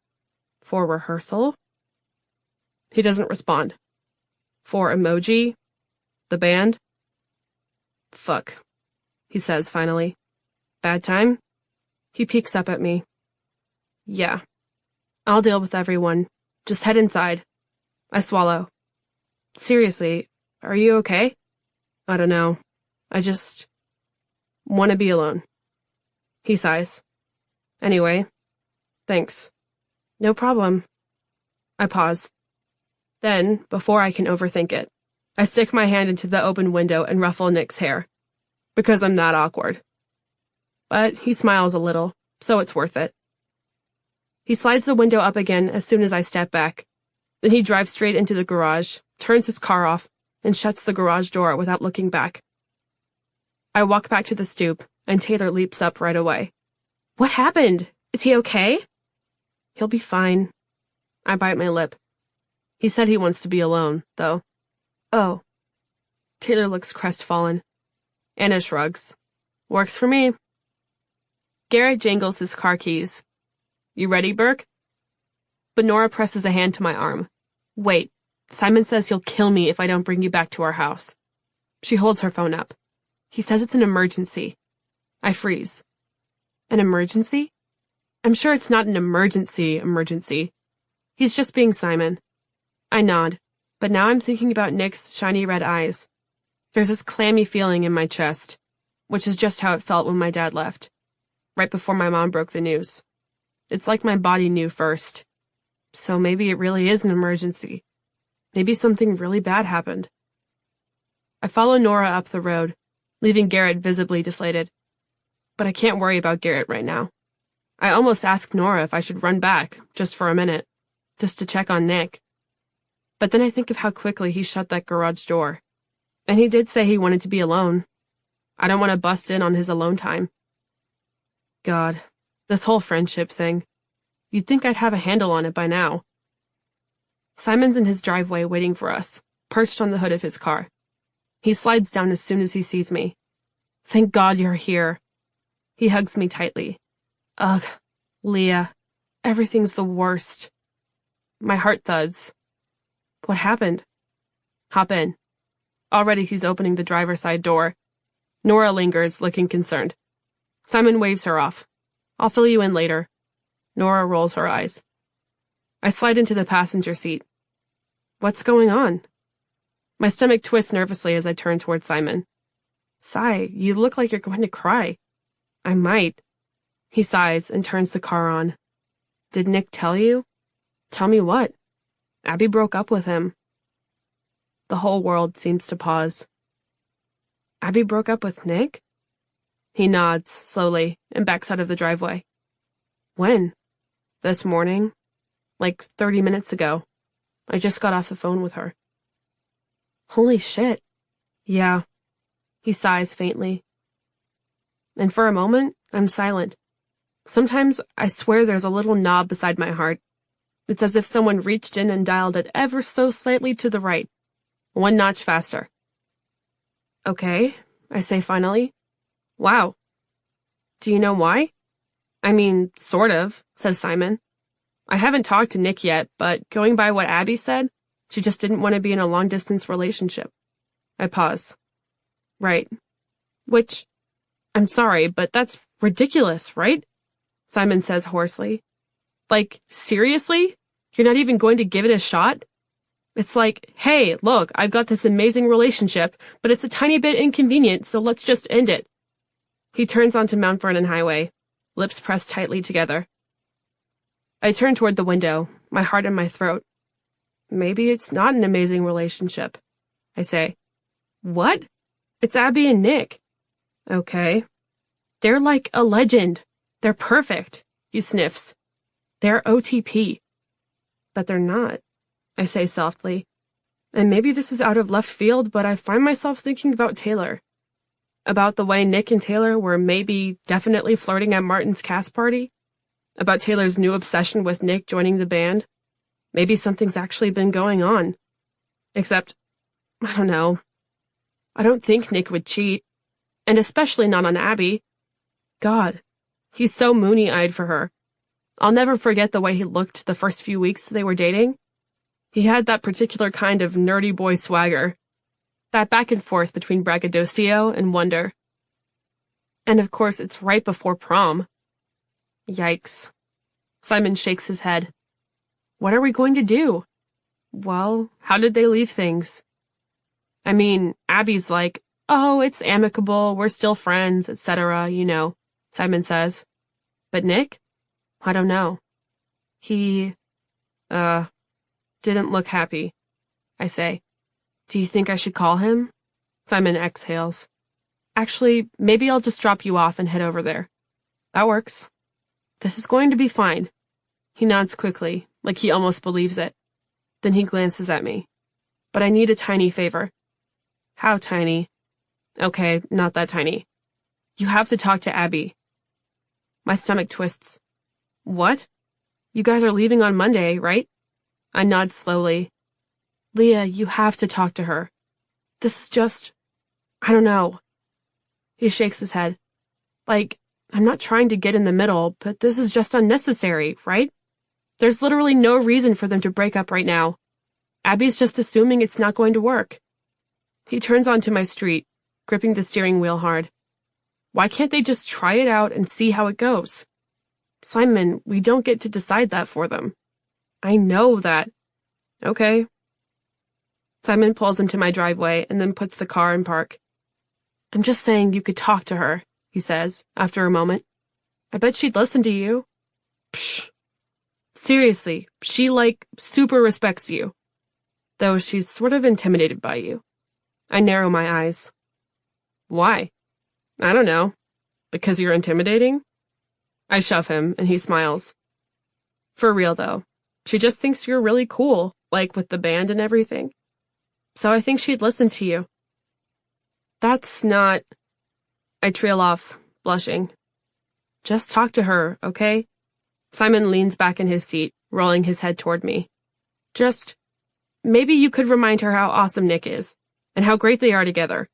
For rehearsal? He doesn't respond. For emoji? The band? Fuck, he says finally. Bad time? He peeks up at me. Yeah. I'll deal with everyone. Just head inside. I swallow. Seriously, are you okay? I don't know. I just want to be alone. He sighs. Anyway, thanks. No problem. I pause. Then, before I can overthink it, I stick my hand into the open window and ruffle Nick's hair. Because I'm that awkward. But he smiles a little, so it's worth it. He slides the window up again as soon as I step back. Then he drives straight into the garage, turns his car off, and shuts the garage door without looking back. I walk back to the stoop, and Taylor leaps up right away. What happened? Is he okay? He'll be fine. I bite my lip. He said he wants to be alone, though. Oh. Taylor looks crestfallen. Anna shrugs. Works for me. Garrett jangles his car keys. You ready, Burke? But Nora presses a hand to my arm. Wait, Simon says he'll kill me if I don't bring you back to our house. She holds her phone up. He says it's an emergency. I freeze. An emergency? I'm sure it's not an emergency. He's just being Simon. I nod, but now I'm thinking about Nick's shiny red eyes. There's this clammy feeling in my chest, which is just how it felt when my dad left, right before my mom broke the news. It's like my body knew first. So maybe it really is an emergency. Maybe something really bad happened. I follow Nora up the road, leaving Garrett visibly deflated. But I can't worry about Garrett right now. I almost asked Nora if I should run back, just for a minute, just to check on Nick. But then I think of how quickly he shut that garage door. And he did say he wanted to be alone. I don't want to bust in on his alone time. God, this whole friendship thing. You'd think I'd have a handle on it by now. Simon's in his driveway waiting for us, perched on the hood of his car. He slides down as soon as he sees me. Thank God you're here. He hugs me tightly. Ugh, Leah, everything's the worst. My heart thuds. What happened? Hop in. Already he's opening the driver's side door. Nora lingers, looking concerned. Simon waves her off. I'll fill you in later. Nora rolls her eyes. I slide into the passenger seat. What's going on? My stomach twists nervously as I turn toward Simon. Sigh, you look like you're going to cry. I might. He sighs and turns the car on. Did Nick tell you? Tell me what? Abby broke up with him. The whole world seems to pause. Abby broke up with Nick? He nods, slowly, and backs out of the driveway. When? This morning. Like 30 minutes ago. I just got off the phone with her. Holy shit. Yeah. He sighs faintly. And for a moment, I'm silent. Sometimes I swear there's a little knob beside my heart. It's as if someone reached in and dialed it ever so slightly to the right. One notch faster. Okay, I say finally. Wow. Do you know why? I mean, sort of, says Simon. I haven't talked to Nick yet, but going by what Abby said, she just didn't want to be in a long-distance relationship. I pause. Right. Which, I'm sorry, but that's ridiculous, right? Simon says hoarsely. Like, seriously? You're not even going to give it a shot? It's like, hey, look, I've got this amazing relationship, but it's a tiny bit inconvenient, so let's just end it. He turns onto Mount Vernon Highway, lips pressed tightly together. I turn toward the window, my heart in my throat. Maybe it's not an amazing relationship, I say. What? It's Abby and Nick. Okay. They're like a legend. They're perfect, he sniffs. They're OTP. But they're not, I say softly. And maybe this is out of left field, but I find myself thinking about Taylor. About the way Nick and Taylor were maybe definitely flirting at Martin's cast party. About Taylor's new obsession with Nick joining the band. Maybe something's actually been going on. Except, I don't know. I don't think Nick would cheat. And especially not on Abby. God, he's so moony-eyed for her. I'll never forget the way he looked the first few weeks they were dating. He had that particular kind of nerdy boy swagger. That back and forth between braggadocio and wonder. And of course, it's right before prom. Yikes. Simon shakes his head. What are we going to do? Well, how did they leave things? I mean, Abby's like, oh, it's amicable, we're still friends, etc., you know, Simon says. But Nick? I don't know. He, didn't look happy, I say. Do you think I should call him? Simon exhales. Actually, maybe I'll just drop you off and head over there. That works. This is going to be fine. He nods quickly, like he almost believes it. Then he glances at me. But I need a tiny favor. How tiny? Okay, not that tiny. You have to talk to Abby. My stomach twists. What? You guys are leaving on Monday, right? I nod slowly, Leah, you have to talk to her. This is just... I don't know. He shakes his head. Like, I'm not trying to get in the middle, but this is just unnecessary, right? There's literally no reason for them to break up right now. Abby's just assuming it's not going to work. He turns onto my street, gripping the steering wheel hard. Why can't they just try it out and see how it goes? Simon, we don't get to decide that for them. I know that. Okay. Simon pulls into my driveway and then puts the car in park. I'm just saying you could talk to her, he says, after a moment. I bet she'd listen to you. Psh. Seriously, she, super respects you. Though she's sort of intimidated by you. I narrow my eyes. Why? I don't know. Because you're intimidating? I shove him, and he smiles. For real, though. She just thinks you're really cool, with the band and everything. So I think she'd listen to you. That's not... I trail off, blushing. Just talk to her, okay? Simon leans back in his seat, rolling his head toward me. Just... maybe you could remind her how awesome Nick is, and how great they are together.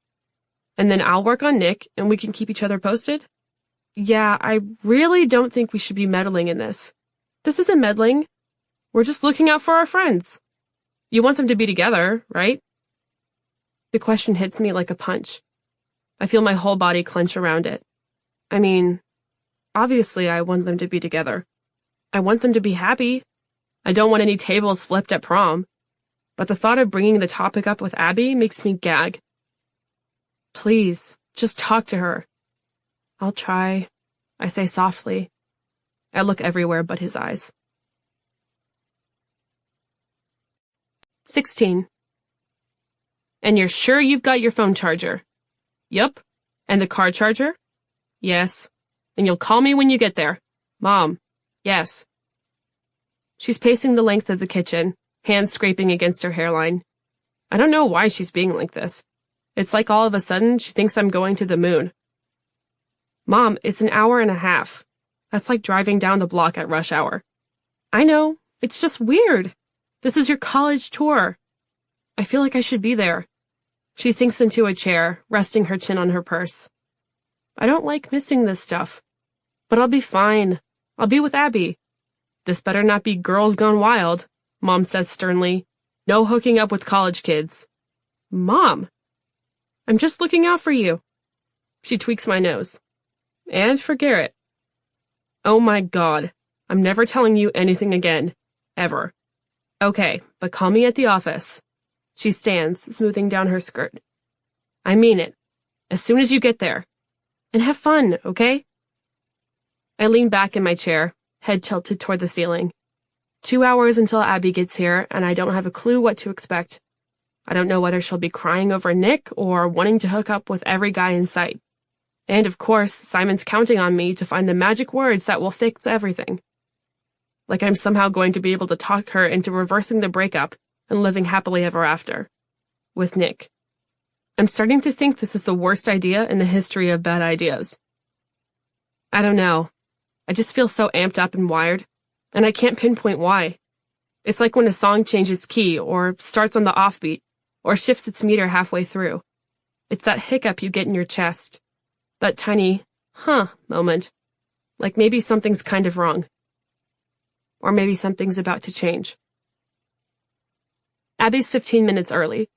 And then I'll work on Nick, and we can keep each other posted? Yeah, I really don't think we should be meddling in this. This isn't meddling. We're just looking out for our friends. You want them to be together, right? The question hits me like a punch. I feel my whole body clench around it. I mean, obviously I want them to be together. I want them to be happy. I don't want any tables flipped at prom. But the thought of bringing the topic up with Abby makes me gag. Please, just talk to her. I'll try, I say softly. I look everywhere but his eyes. 16. And you're sure you've got your phone charger? Yup. And the car charger? Yes. And you'll call me when you get there. Mom. Yes. She's pacing the length of the kitchen, hands scraping against her hairline. I don't know why she's being like this. It's like all of a sudden she thinks I'm going to the moon. Mom, it's an hour and a half. That's like driving down the block at rush hour. I know. It's just weird. This is your college tour. I feel like I should be there. She sinks into a chair, resting her chin on her purse. I don't like missing this stuff. But I'll be fine. I'll be with Abby. This better not be Girls Gone Wild, Mom says sternly. No hooking up with college kids. Mom! I'm just looking out for you. She tweaks my nose. And for Garrett. Oh my God. I'm never telling you anything again. Ever. Okay, but call me at the office. She stands, smoothing down her skirt. I mean it. As soon as you get there. And have fun, okay? I lean back in my chair, head tilted toward the ceiling. 2 hours until Abby gets here, and I don't have a clue what to expect. I don't know whether she'll be crying over Nick or wanting to hook up with every guy in sight. And of course, Simon's counting on me to find the magic words that will fix everything. Like I'm somehow going to be able to talk her into reversing the breakup and living happily ever after. With Nick. I'm starting to think this is the worst idea in the history of bad ideas. I don't know. I just feel so amped up and wired, and I can't pinpoint why. It's like when a song changes key, or starts on the offbeat, or shifts its meter halfway through. It's that hiccup you get in your chest. That tiny, moment. Like maybe something's kind of wrong. Or maybe something's about to change. Abby's 15 minutes early,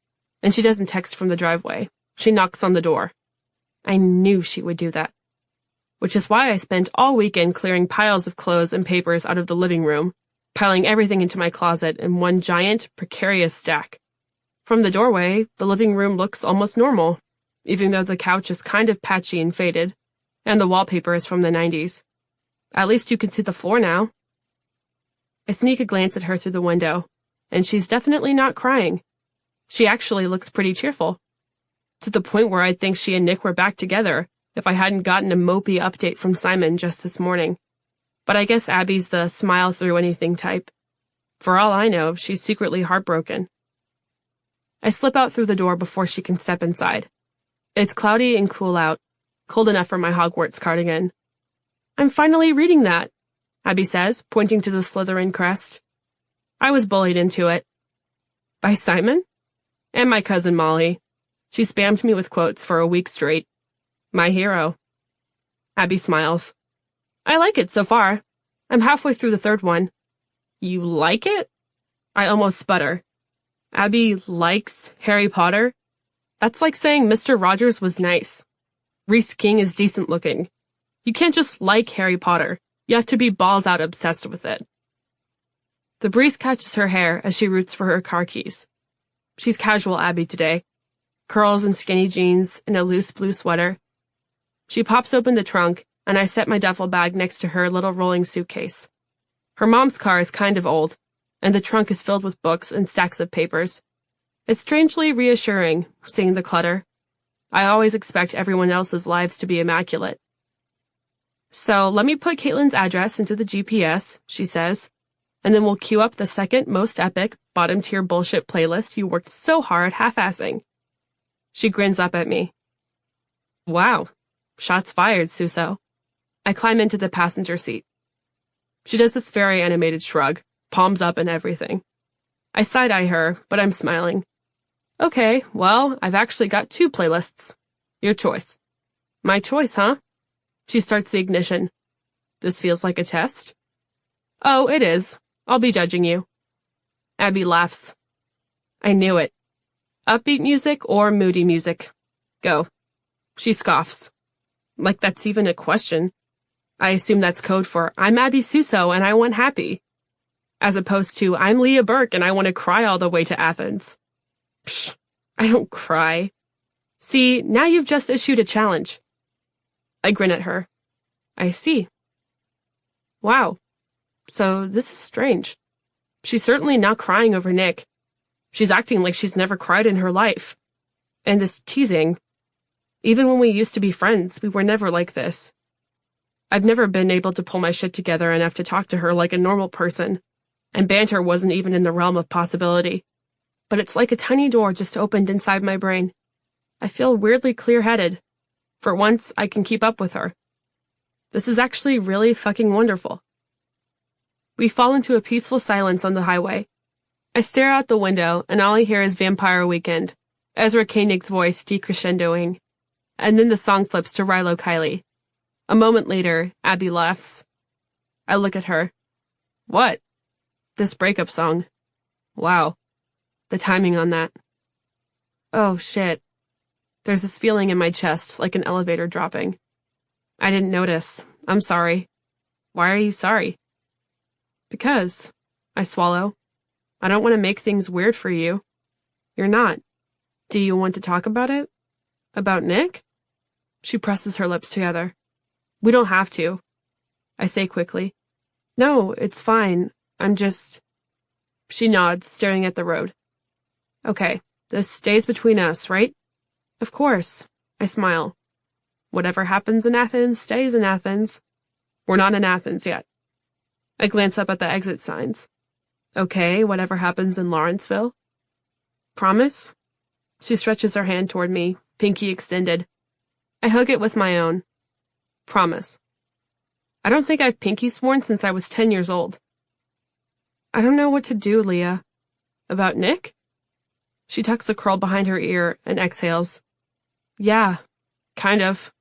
and she doesn't text from the driveway. She knocks on the door. I knew she would do that. Which is why I spent all weekend clearing piles of clothes and papers out of the living room, piling everything into my closet in one giant, precarious stack. From the doorway, the living room looks almost normal, even though the couch is kind of patchy and faded, and the wallpaper is from the 90s. At least you can see the floor now. I sneak a glance at her through the window, and she's definitely not crying. She actually looks pretty cheerful. To the point where I'd think she and Nick were back together if I hadn't gotten a mopey update from Simon just this morning. But I guess Abby's the smile-through-anything type. For all I know, she's secretly heartbroken. I slip out through the door before she can step inside. It's cloudy and cool out, cold enough for my Hogwarts cardigan. I'm finally reading that, Abby says, pointing to the Slytherin crest. I was bullied into it. By Simon? And my cousin Molly. She spammed me with quotes for a week straight. My hero. Abby smiles. I like it so far. I'm halfway through the third one. You like it? I almost sputter. Abby likes Harry Potter? That's like saying Mr. Rogers was nice. Reese King is decent looking. You can't just like Harry Potter. You have to be balls out obsessed with it. The breeze catches her hair as she roots for her car keys. She's casual Abby today. Curls and skinny jeans and a loose blue sweater. She pops open the trunk, and I set my duffel bag next to her little rolling suitcase. Her mom's car is kind of old, and the trunk is filled with books and stacks of papers. It's strangely reassuring, seeing the clutter. I always expect everyone else's lives to be immaculate. So let me put Caitlin's address into the GPS, she says, and then we'll queue up the second most epic, bottom-tier bullshit playlist you worked so hard half-assing. She grins up at me. Wow. Shots fired, Suso. I climb into the passenger seat. She does this very animated shrug, palms up and everything. I side-eye her, but I'm smiling. Okay, well, I've actually got 2 playlists. Your choice. My choice, huh? She starts the ignition. This feels like a test? Oh, it is. I'll be judging you. Abby laughs. I knew it. Upbeat music or moody music? Go. She scoffs. Like that's even a question. I assume that's code for, I'm Abby Suso and I want happy. As opposed to, I'm Leah Burke and I want to cry all the way to Athens. Psh, I don't cry. See, now you've just issued a challenge. I grin at her. I see. Wow. So this is strange. She's certainly not crying over Nick. She's acting like she's never cried in her life. And this teasing. Even when we used to be friends, we were never like this. I've never been able to pull my shit together enough to talk to her like a normal person, and banter wasn't even in the realm of possibility. But it's like a tiny door just opened inside my brain. I feel weirdly clear-headed. For once, I can keep up with her. This is actually really fucking wonderful. We fall into a peaceful silence on the highway. I stare out the window, and all I hear is Vampire Weekend, Ezra Koenig's voice decrescendoing. And then the song flips to Rilo Kiley. A moment later, Abby laughs. I look at her. What? This breakup song. Wow. The timing on that. Oh, shit. There's this feeling in my chest, like an elevator dropping. I didn't notice. I'm sorry. Why are you sorry? Because. I swallow. I don't want to make things weird for you. You're not. Do you want to talk about it? About Nick? She presses her lips together. We don't have to. I say quickly. No, it's fine. I'm just... She nods, staring at the road. Okay, this stays between us, right? Of course. I smile. Whatever happens in Athens stays in Athens. We're not in Athens yet. I glance up at the exit signs. Okay, whatever happens in Lawrenceville. Promise? She stretches her hand toward me, pinky extended. I hug it with my own. Promise. I don't think I've pinky sworn since I was 10 years old. I don't know what to do, Leah. About Nick? She tucks a curl behind her ear and exhales. Yeah, kind of.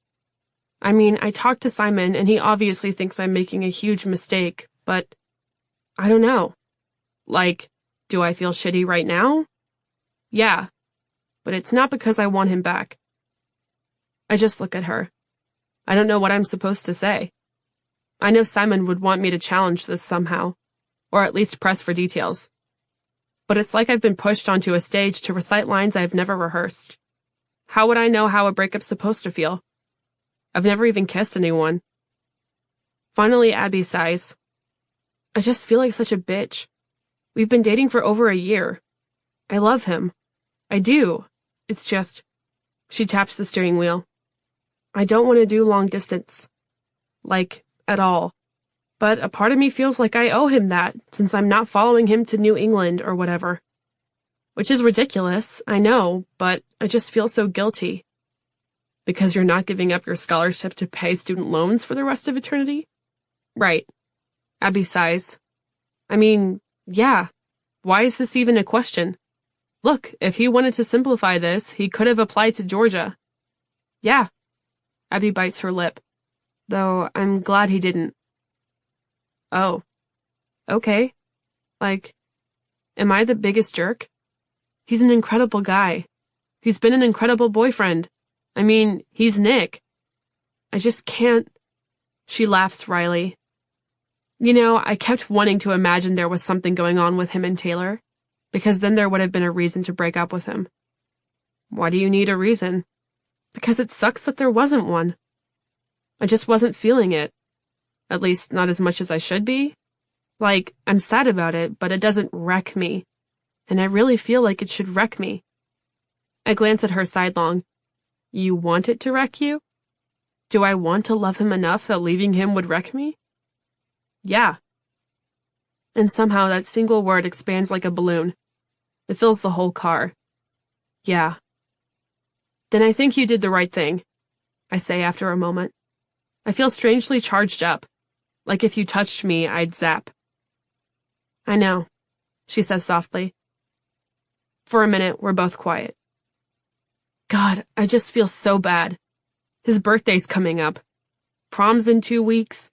I mean, I talked to Simon and he obviously thinks I'm making a huge mistake, but I don't know. Like, do I feel shitty right now? Yeah, but it's not because I want him back. I just look at her. I don't know what I'm supposed to say. I know Simon would want me to challenge this somehow, or at least press for details. But it's like I've been pushed onto a stage to recite lines I've never rehearsed. How would I know how a breakup's supposed to feel? I've never even kissed anyone. Finally, Abby sighs. I just feel like such a bitch. We've been dating for over a year. I love him. I do. It's just... She taps the steering wheel. I don't want to do long distance. Like, at all. But a part of me feels like I owe him that, since I'm not following him to New England or whatever. Which is ridiculous, I know, but I just feel so guilty. Because you're not giving up your scholarship to pay student loans for the rest of eternity? Right. Abby sighs. I mean, yeah. Why is this even a question? Look, if he wanted to simplify this, he could have applied to Georgia. Yeah. Abby bites her lip. Though I'm glad he didn't. Oh. Okay. Like, am I the biggest jerk? He's an incredible guy. He's been an incredible boyfriend. I mean, he's Nick. I just can't. She laughs wryly. You know, I kept wanting to imagine there was something going on with him and Taylor, because then there would have been a reason to break up with him. Why do you need a reason? Because it sucks that there wasn't one. I just wasn't feeling it. At least not as much as I should be. Like, I'm sad about it, but it doesn't wreck me. And I really feel like it should wreck me. I glance at her sidelong. You want it to wreck you? Do I want to love him enough that leaving him would wreck me? Yeah. And somehow that single word expands like a balloon. It fills the whole car. Yeah. Then I think you did the right thing, I say after a moment. I feel strangely charged up. Like if you touched me, I'd zap. I know, she says softly. For a minute, we're both quiet. God, I just feel so bad. His birthday's coming up. Prom's in 2 weeks.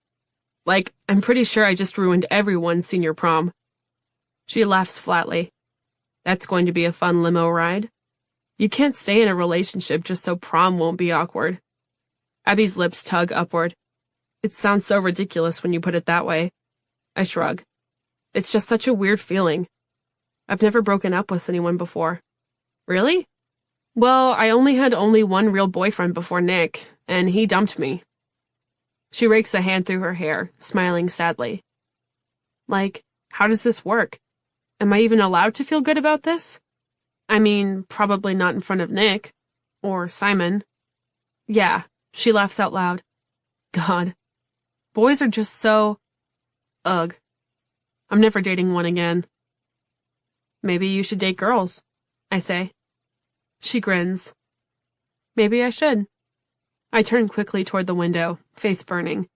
Like, I'm pretty sure I just ruined everyone's senior prom. She laughs flatly. That's going to be a fun limo ride. You can't stay in a relationship just so prom won't be awkward. Abby's lips tug upward. It sounds so ridiculous when you put it that way. I shrug. It's just such a weird feeling. I've never broken up with anyone before. Really? Well, I had only one real boyfriend before Nick, and he dumped me. She rakes a hand through her hair, smiling sadly. Like, how does this work? Am I even allowed to feel good about this? I mean, probably not in front of Nick. Or Simon. Yeah, she laughs out loud. God. Boys are just so... Ugh. I'm never dating one again. Maybe you should date girls, I say. She grins. Maybe I should. I turn quickly toward the window, face burning.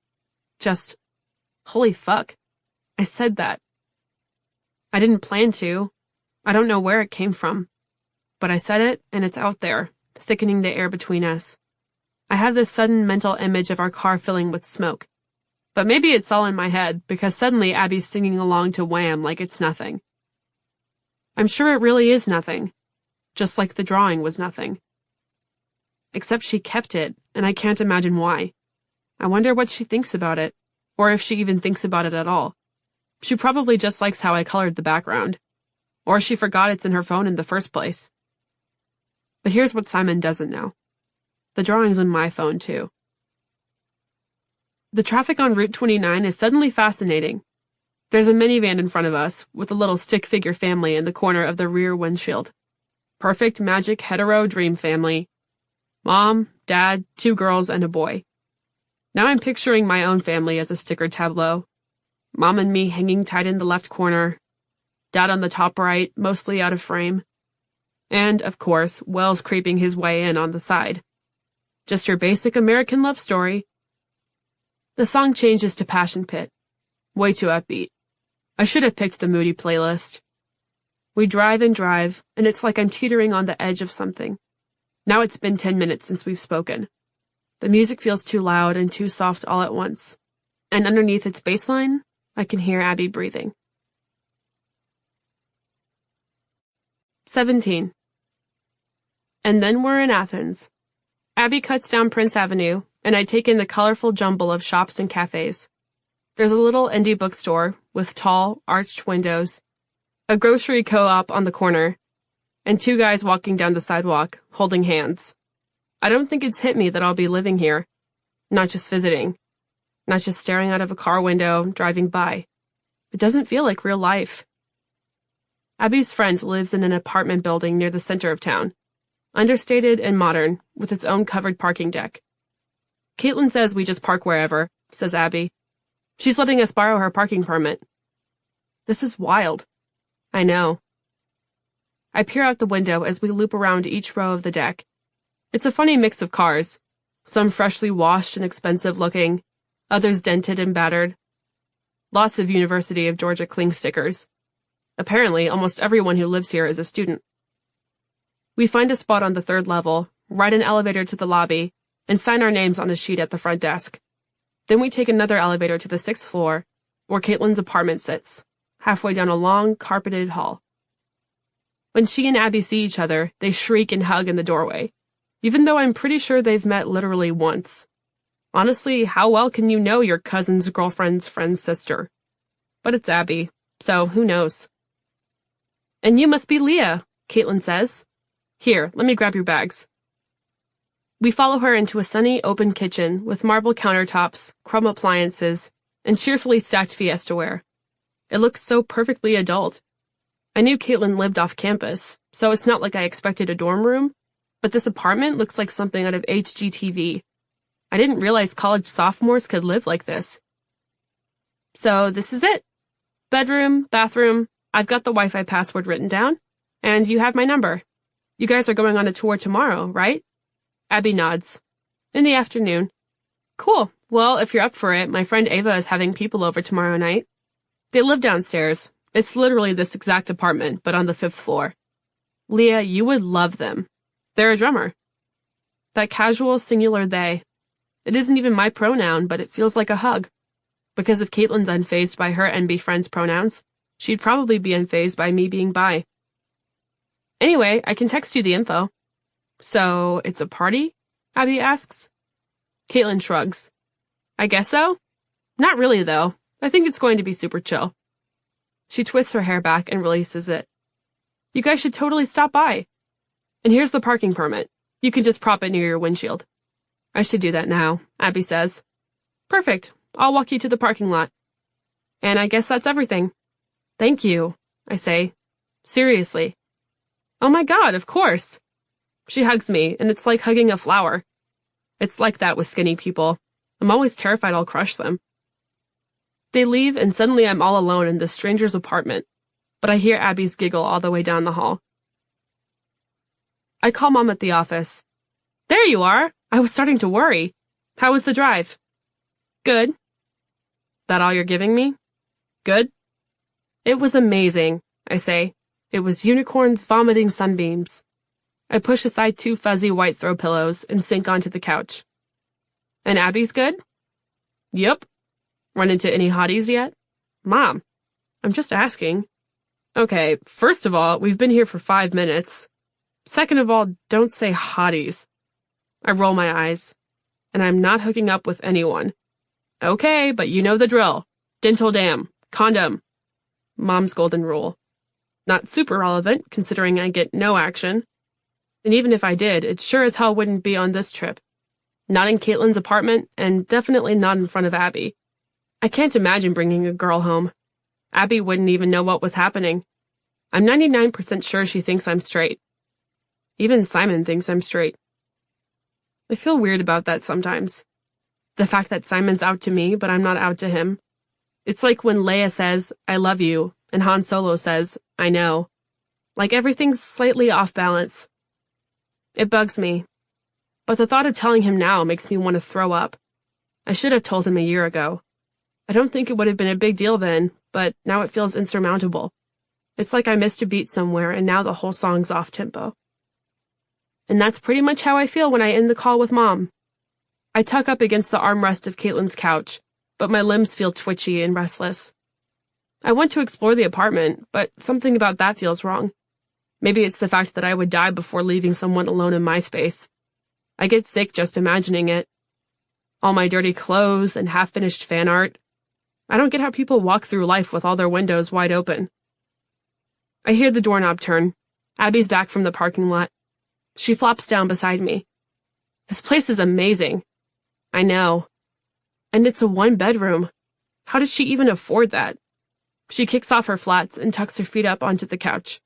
Just, holy fuck. I said that. I didn't plan to. I don't know where it came from. But I said it, and it's out there, thickening the air between us. I have this sudden mental image of our car filling with smoke. But maybe it's all in my head, because suddenly Abby's singing along to Wham like it's nothing. I'm sure it really is nothing. Just like the drawing was nothing. Except she kept it, and I can't imagine why. I wonder what she thinks about it, or if she even thinks about it at all. She probably just likes how I colored the background. Or she forgot it's in her phone in the first place. But here's what Simon doesn't know. The drawing's in my phone, too. The traffic on Route 29 is suddenly fascinating. There's a minivan in front of us, with a little stick figure family in the corner of the rear windshield. Perfect magic hetero dream family. Mom, Dad, 2 girls, and a boy. Now I'm picturing my own family as a sticker tableau. Mom and me hanging tight in the left corner. Dad on the top right, mostly out of frame. And, of course, Wells creeping his way in on the side. Just your basic American love story. The song changes to Passion Pit. Way too upbeat. I should have picked the moody playlist. We drive, and it's like I'm teetering on the edge of something. Now it's been 10 minutes since we've spoken. The music feels too loud and too soft all at once. And underneath its bass line, I can hear Abby breathing. 17. And then we're in Athens. Abby cuts down Prince Avenue, and I take in the colorful jumble of shops and cafes. There's a little indie bookstore with tall, arched windows, a grocery co-op on the corner, and 2 guys walking down the sidewalk, holding hands. I don't think it's hit me that I'll be living here. Not just visiting. Not just staring out of a car window, driving by. It doesn't feel like real life. Abby's friend lives in an apartment building near the center of town. Understated and modern, with its own covered parking deck. Caitlin says we just park wherever, says Abby. She's letting us borrow her parking permit. This is wild. I know. I peer out the window as we loop around each row of the deck. It's a funny mix of cars. Some freshly washed and expensive looking, others dented and battered. Lots of University of Georgia cling stickers. Apparently, almost everyone who lives here is a student. We find a spot on the 3rd level, ride an elevator to the lobby, and sign our names on a sheet at the front desk. Then we take another elevator to the 6th floor, where Caitlin's apartment sits, halfway down a long, carpeted hall. When she and Abby see each other, they shriek and hug in the doorway, even though I'm pretty sure they've met literally once. Honestly, how well can you know your cousin's girlfriend's friend's sister? But it's Abby, so who knows? "And you must be Leah," Caitlin says. "Here, let me grab your bags." We follow her into a sunny, open kitchen with marble countertops, chrome appliances, and cheerfully stacked Fiestaware. It looks so perfectly adult. I knew Caitlin lived off campus, so it's not like I expected a dorm room, but this apartment looks like something out of HGTV. I didn't realize college sophomores could live like this. So this is it. Bedroom, bathroom, I've got the Wi-Fi password written down, and you have my number. You guys are going on a tour tomorrow, right? Abby nods. In the afternoon. Cool. Well, if you're up for it, my friend Ava is having people over tomorrow night. They live downstairs. It's literally this exact apartment, but on the 5th floor. Leah, you would love them. They're a drummer. That casual singular they. It isn't even my pronoun, but it feels like a hug. Because if Caitlin's unfazed by her and be friends pronouns, she'd probably be unfazed by me being bi. Anyway, I can text you the info. So, it's a party? Abby asks. Caitlin shrugs. I guess so. Not really, though. I think it's going to be super chill. She twists her hair back and releases it. You guys should totally stop by. And here's the parking permit. You can just prop it near your windshield. I should do that now, Abby says. Perfect. I'll walk you to the parking lot. And I guess that's everything. Thank you, I say. Seriously. Oh my God, of course. She hugs me, and it's like hugging a flower. It's like that with skinny people. I'm always terrified I'll crush them. They leave, and suddenly I'm all alone in this stranger's apartment, but I hear Abby's giggle all the way down the hall. I call Mom at the office. There you are! I was starting to worry. How was the drive? Good. That all you're giving me? Good. It was amazing, I say. It was unicorns vomiting sunbeams. I push aside 2 fuzzy white throw pillows and sink onto the couch. And Abby's good? Yep. Run into any hotties yet? Mom, I'm just asking. Okay, first of all, we've been here for 5 minutes. Second of all, don't say hotties. I roll my eyes. And I'm not hooking up with anyone. Okay, but you know the drill. Dental dam. Condom. Mom's golden rule. Not super relevant, considering I get no action. And even if I did, it sure as hell wouldn't be on this trip. Not in Caitlin's apartment, and definitely not in front of Abby. I can't imagine bringing a girl home. Abby wouldn't even know what was happening. I'm 99% sure she thinks I'm straight. Even Simon thinks I'm straight. I feel weird about that sometimes. The fact that Simon's out to me, but I'm not out to him. It's like when Leia says, I love you, and Han Solo says, I know. Like everything's slightly off balance. It bugs me. But the thought of telling him now makes me want to throw up. I should have told him a year ago. I don't think it would have been a big deal then, but now it feels insurmountable. It's like I missed a beat somewhere and now the whole song's off tempo. And that's pretty much how I feel when I end the call with Mom. I tuck up against the armrest of Caitlin's couch, but my limbs feel twitchy and restless. I want to explore the apartment, but something about that feels wrong. Maybe it's the fact that I would die before leaving someone alone in my space. I get sick just imagining it. All my dirty clothes and half-finished fan art. I don't get how people walk through life with all their windows wide open. I hear the doorknob turn. Abby's back from the parking lot. She flops down beside me. This place is amazing. I know. And it's a 1-bedroom. How does she even afford that? She kicks off her flats and tucks her feet up onto the couch.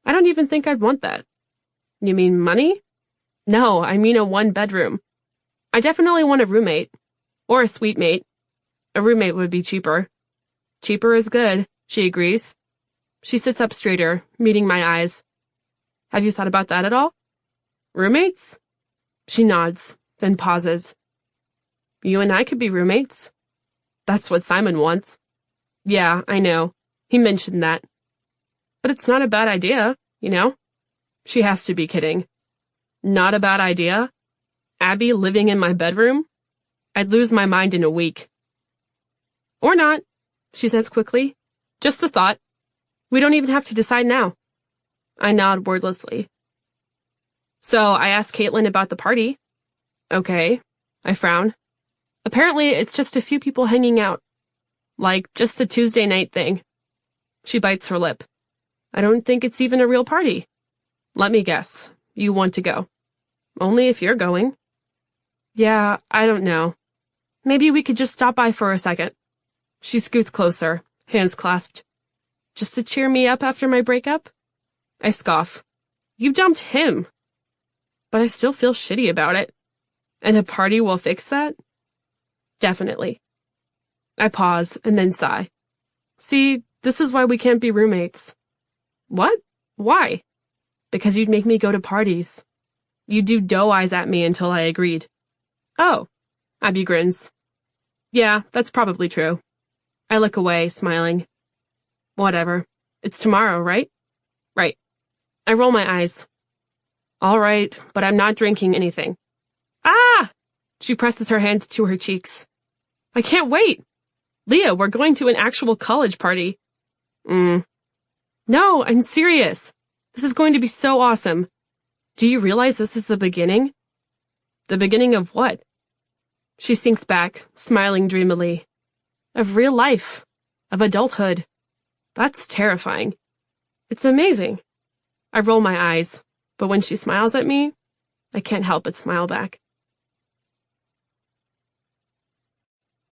I don't even think I'd want that. You mean money? No, I mean a 1-bedroom. I definitely want a roommate. Or a suite mate. A roommate would be cheaper. Cheaper is good, she agrees. She sits up straighter, meeting my eyes. Have you thought about that at all? Roommates? She nods, then pauses. You and I could be roommates. That's what Simon wants. Yeah, I know. He mentioned that. But it's not a bad idea, you know? She has to be kidding. Not a bad idea? Abby living in my bedroom? I'd lose my mind in a week. Or not, she says quickly. Just a thought. We don't even have to decide now. I nod wordlessly. So I asked Caitlin about the party. Okay. I frown. Apparently it's just a few people hanging out. Like, just a Tuesday night thing. She bites her lip. I don't think it's even a real party. Let me guess. You want to go. Only if you're going. Yeah, I don't know. Maybe we could just stop by for a second. She scoots closer, hands clasped. Just to cheer me up after my breakup? I scoff. You dumped him. But I still feel shitty about it. And a party will fix that? Definitely. I pause and then sigh. See, this is why we can't be roommates. What? Why? Because you'd make me go to parties. You'd do doe eyes at me until I agreed. Oh. Abby grins. Yeah, that's probably true. I look away, smiling. Whatever. It's tomorrow, right? Right. I roll my eyes. All right, but I'm not drinking anything. Ah! She presses her hands to her cheeks. I can't wait. Leah, we're going to an actual college party. No, I'm serious. This is going to be so awesome. Do you realize this is the beginning? The beginning of what? She sinks back, smiling dreamily. Of real life. Of adulthood. That's terrifying. It's amazing. I roll my eyes, but when she smiles at me, I can't help but smile back.